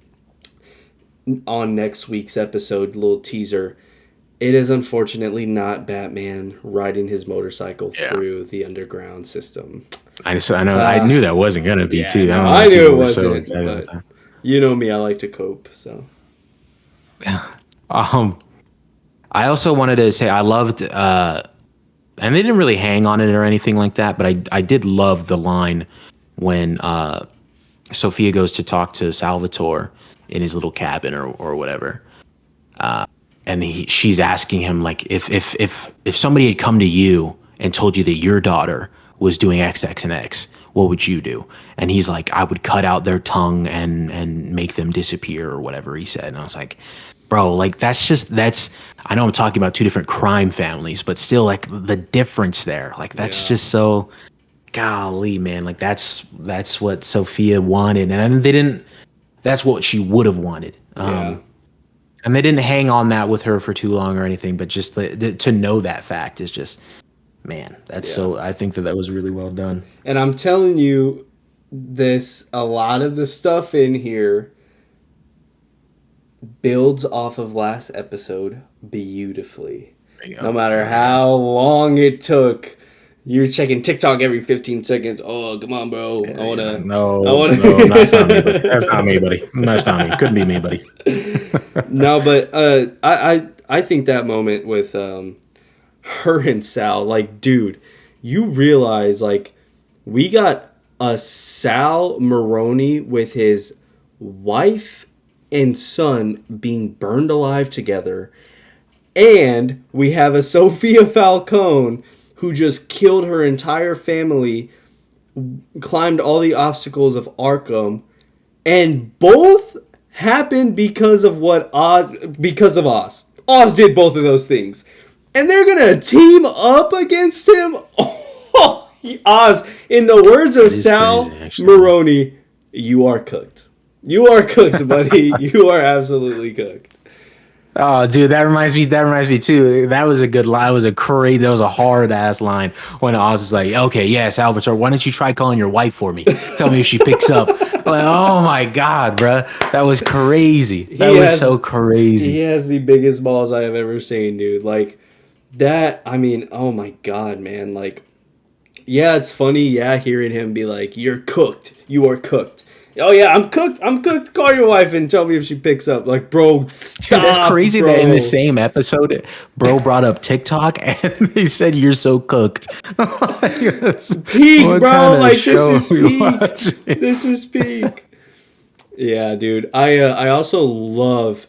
B: on next week's episode little teaser, it is unfortunately not Batman riding his motorcycle through the underground system.
A: I know. I knew that wasn't gonna be too.
B: I knew it wasn't. But you know me, I like to cope. So
A: yeah. I also wanted to say I loved, and they didn't really hang on it or anything like that, but I did love the line when Sophia goes to talk to Salvatore in his little cabin or whatever, and she's asking him like if somebody had come to you and told you that your daughter was doing X, X, and X, what would you do? And he's like, I would cut out their tongue and make them disappear or whatever he said. And I was like, bro, like that's I know I'm talking about two different crime families, but still like the difference there. Like that's just so golly, man. Like that's what Sophia wanted. And they didn't that's what she would have wanted.
B: Yeah.
A: And they didn't hang on that with her for too long or anything, but just to know that fact is just, man, that's so, I think that was really well done.
B: And I'm telling you, a lot of the stuff in here builds off of last episode beautifully. No matter how long it took. You're checking TikTok every 15 seconds. Oh, come on, bro. I want to.
A: No, that's not me, buddy. That's not me, buddy. That's not me. Couldn't be me, buddy.
B: No, but I think that moment with her and Sal, like, dude, you realize, like, we got a Sal Maroney with his wife and son being burned alive together, and we have a Sophia Falcone who just killed her entire family, climbed all the obstacles of Arkham, and both happened because of Oz. Oz did both of those things. And they're gonna team up against him? Oh, Oz, in the words of Sal Maroney, you are cooked. You are cooked, buddy. You are absolutely cooked.
A: Oh, dude, that reminds me too. That was a good line. That was a hard ass line when Oz is like, okay, yeah, Salvatore, why don't you try calling your wife for me? Tell me if she picks up. I'm like, oh my God, bruh. That was crazy. That was so crazy.
B: He has the biggest balls I have ever seen, dude. Like, that, I mean, oh my God, man. Like, yeah, it's funny, hearing him be like, you're cooked. You are cooked. Oh yeah, I'm cooked. Call your wife and tell me if she picks up. Like, bro, stop,
A: dude, that's crazy
B: bro.
A: That in the same episode, bro brought up TikTok and they said you're so cooked.
B: Peak, bro. Like, this is peak. This is peak. Yeah, dude. I also love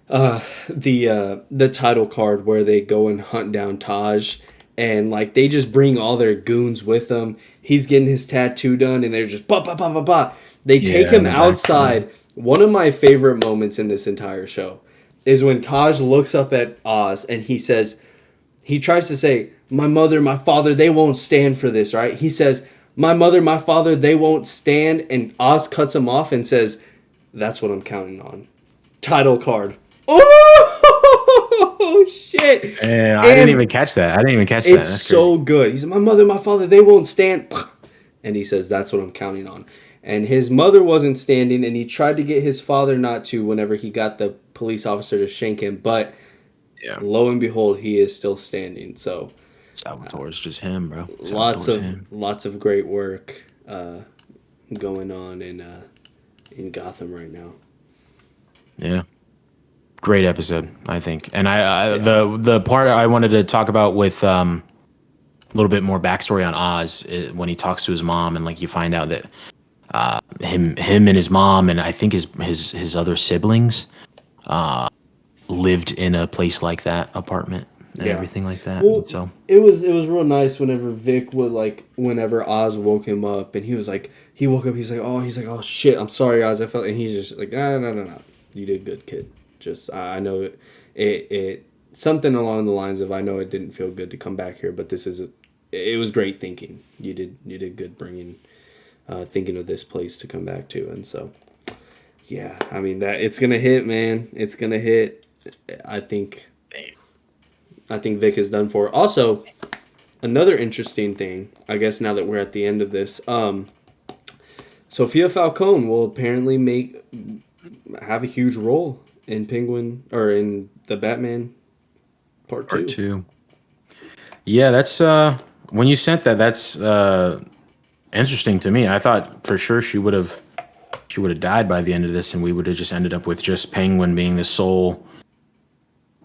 B: the title card where they go and hunt down Taj. And, like, they just bring all their goons with them. He's getting his tattoo done, and they're just bah. They take him outside. One of my favorite moments in this entire show is when Taj looks up at Oz, and he tries to say, my mother, my father, they won't stand for this, right? He says, my mother, my father, they won't stand. And Oz cuts him off and says, that's what I'm counting on. Title card. Oh, shit.
A: I didn't even catch that.
B: It's so good. He said, my mother, my father, they won't stand. And he says, that's what I'm counting on. And his mother wasn't standing, and he tried to get his father not to whenever he got the police officer to shank him. But lo and behold, he is still standing. So
A: Salvatore's just him, bro.
B: Lots of great work going on in Gotham right now.
A: Yeah. Great episode, I think. And the part I wanted to talk about with a little bit more backstory on Oz when he talks to his mom, and like you find out that him and his mom and I think his other siblings lived in a place like that, apartment and everything like that.
B: Well,
A: so
B: it was real nice whenever Vic would, like, whenever Oz woke him up, and he woke up, he's like, oh shit, I'm sorry, Oz, and he's just like, no, you did good, kid. Just I know it something along the lines of, I know it didn't feel good to come back here, but it was great thinking. You did good bringing thinking of this place to come back to. And so yeah, I mean, that it's gonna hit, man. It's gonna hit. I think Vic is done for. Also, another interesting thing, I guess, now that we're at the end of this, Sophia Falcone will apparently have a huge role in Penguin, or in the Batman Part 2.
A: Yeah, that's when you sent that's interesting to me. I thought for sure she would have died by the end of this, and we would have just ended up with just Penguin being the sole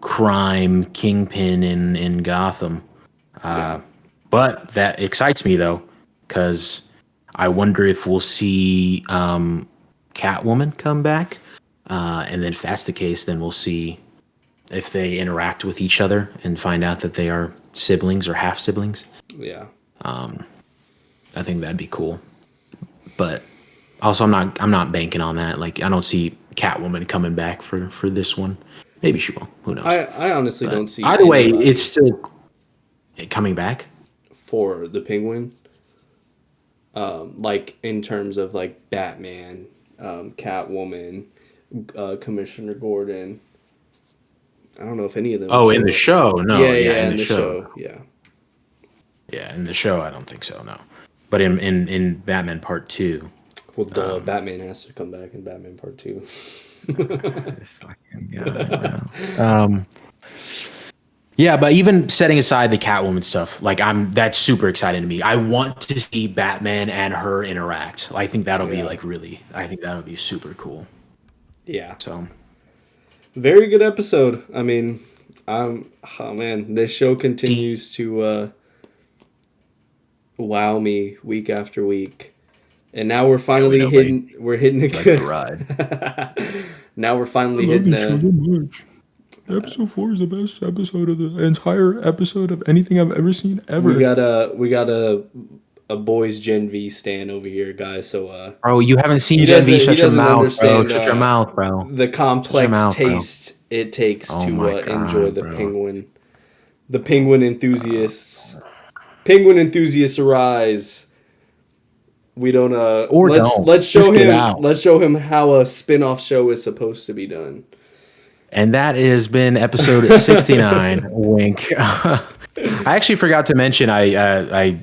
A: crime kingpin in Gotham. But that excites me though, because I wonder if we'll see Catwoman come back. And then if that's the case, then we'll see if they interact with each other and find out that they are siblings or half siblings.
B: Yeah.
A: I think that'd be cool. But also I'm not banking on that. Like, I don't see Catwoman coming back for this one. Maybe she will. Who knows?
B: I honestly don't see
A: Either way,
B: anybody
A: it's still coming back.
B: for the Penguin. Like in terms of like Batman, Catwoman, Commissioner Gordon. I don't know if any of them.
A: Oh,
B: show
A: in the
B: up.
A: show? No.
B: Yeah,
A: in the show.
B: Yeah.
A: Yeah, in the show, I don't think so. No, but in Batman Part 2.
B: Well, Batman has to come back in Batman Part 2.
A: This fucking guy, bro. Yeah, but even setting aside the Catwoman stuff, like that's super exciting to me. I want to see Batman and her interact. I think that'll be I think that'll be super cool.
B: Yeah.
A: So,
B: Very good episode. I mean, oh man, this show continues to wow me week after week. And now we're finally hitting a good
A: ride.
B: Now we're finally hitting
A: much. Episode 4 is the best episode of the entire episode of anything I've ever seen ever.
B: we got a boys Gen V stan over here, guys. So
A: bro, you haven't seen Gen V. Shut your mouth, bro. Shut your mouth, bro.
B: The complex taste it takes to enjoy the
A: bro.
B: Penguin. The Penguin enthusiasts. Penguin enthusiasts arise. We don't let's show him how a spin-off show is supposed to be done.
A: And that has been episode 69. Wink. I actually forgot to mention. I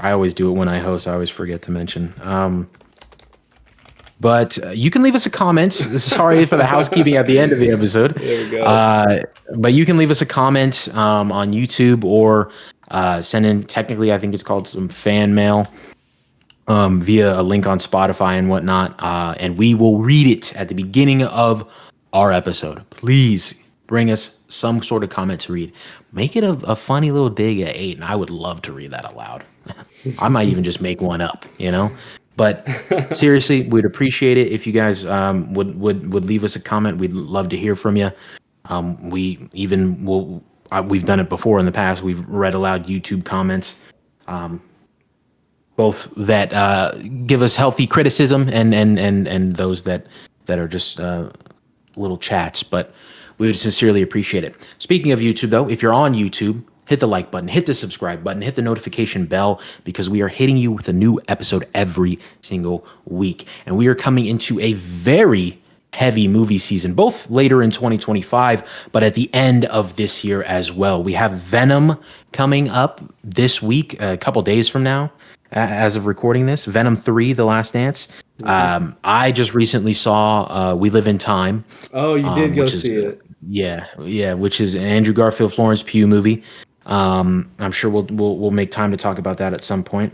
A: always do it when I host. I always forget to mention. But you can leave us a comment. Sorry for the housekeeping at the end of the episode.
B: There we go.
A: But you can leave us a comment on YouTube or send in. Technically, I think it's called some fan mail via a link on Spotify and whatnot. And we will read it at the beginning of our episode. Please bring us some sort of comment to read. Make it a funny little dig at Aiden. I would love to read that aloud. I might even just make one up, But seriously, we'd appreciate it if you guys would leave us a comment. We'd love to hear from you. We've done it before in the past. We've read aloud YouTube comments, both that give us healthy criticism and those that are just little chats, but we would sincerely appreciate it. Speaking of YouTube, though, if you're on YouTube, hit the like button, hit the subscribe button, hit the notification bell, because we are hitting you with a new episode every single week. And we are coming into a very heavy movie season, both later in 2025, but at the end of this year as well. We have Venom coming up this week, a couple days from now, as of recording this. Venom 3, The Last Dance. I just recently saw We Live in Time.
B: Oh, you did go see it.
A: Yeah, which is an Andrew Garfield, Florence Pugh movie. I'm sure we'll make time to talk about that at some point.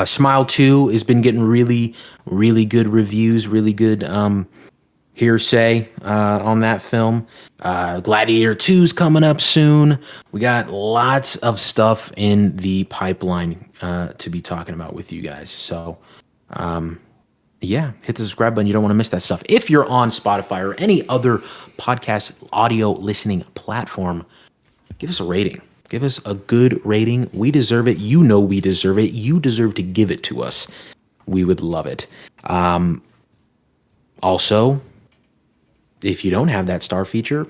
A: Smile 2 has been getting really, really good reviews, really good hearsay on that film. Gladiator 2's coming up soon. We got lots of stuff in the pipeline to be talking about with you guys. So, hit the subscribe button. You don't want to miss that stuff. If you're on Spotify or any other podcast audio listening platform, give us a rating. Give us a good rating. We deserve it. You know we deserve it. You deserve to give it to us. We would love it. Also, if you don't have that star feature,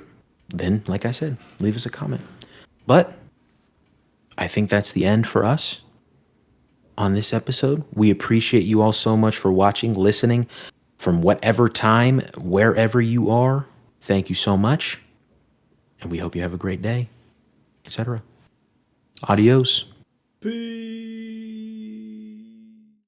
A: then, like I said, leave us a comment. But I think that's the end for us on this episode. We appreciate you all so much for watching, listening, from whatever time, wherever you are. Thank you so much. And we hope you have a great day, etc. Adios.
B: Peace.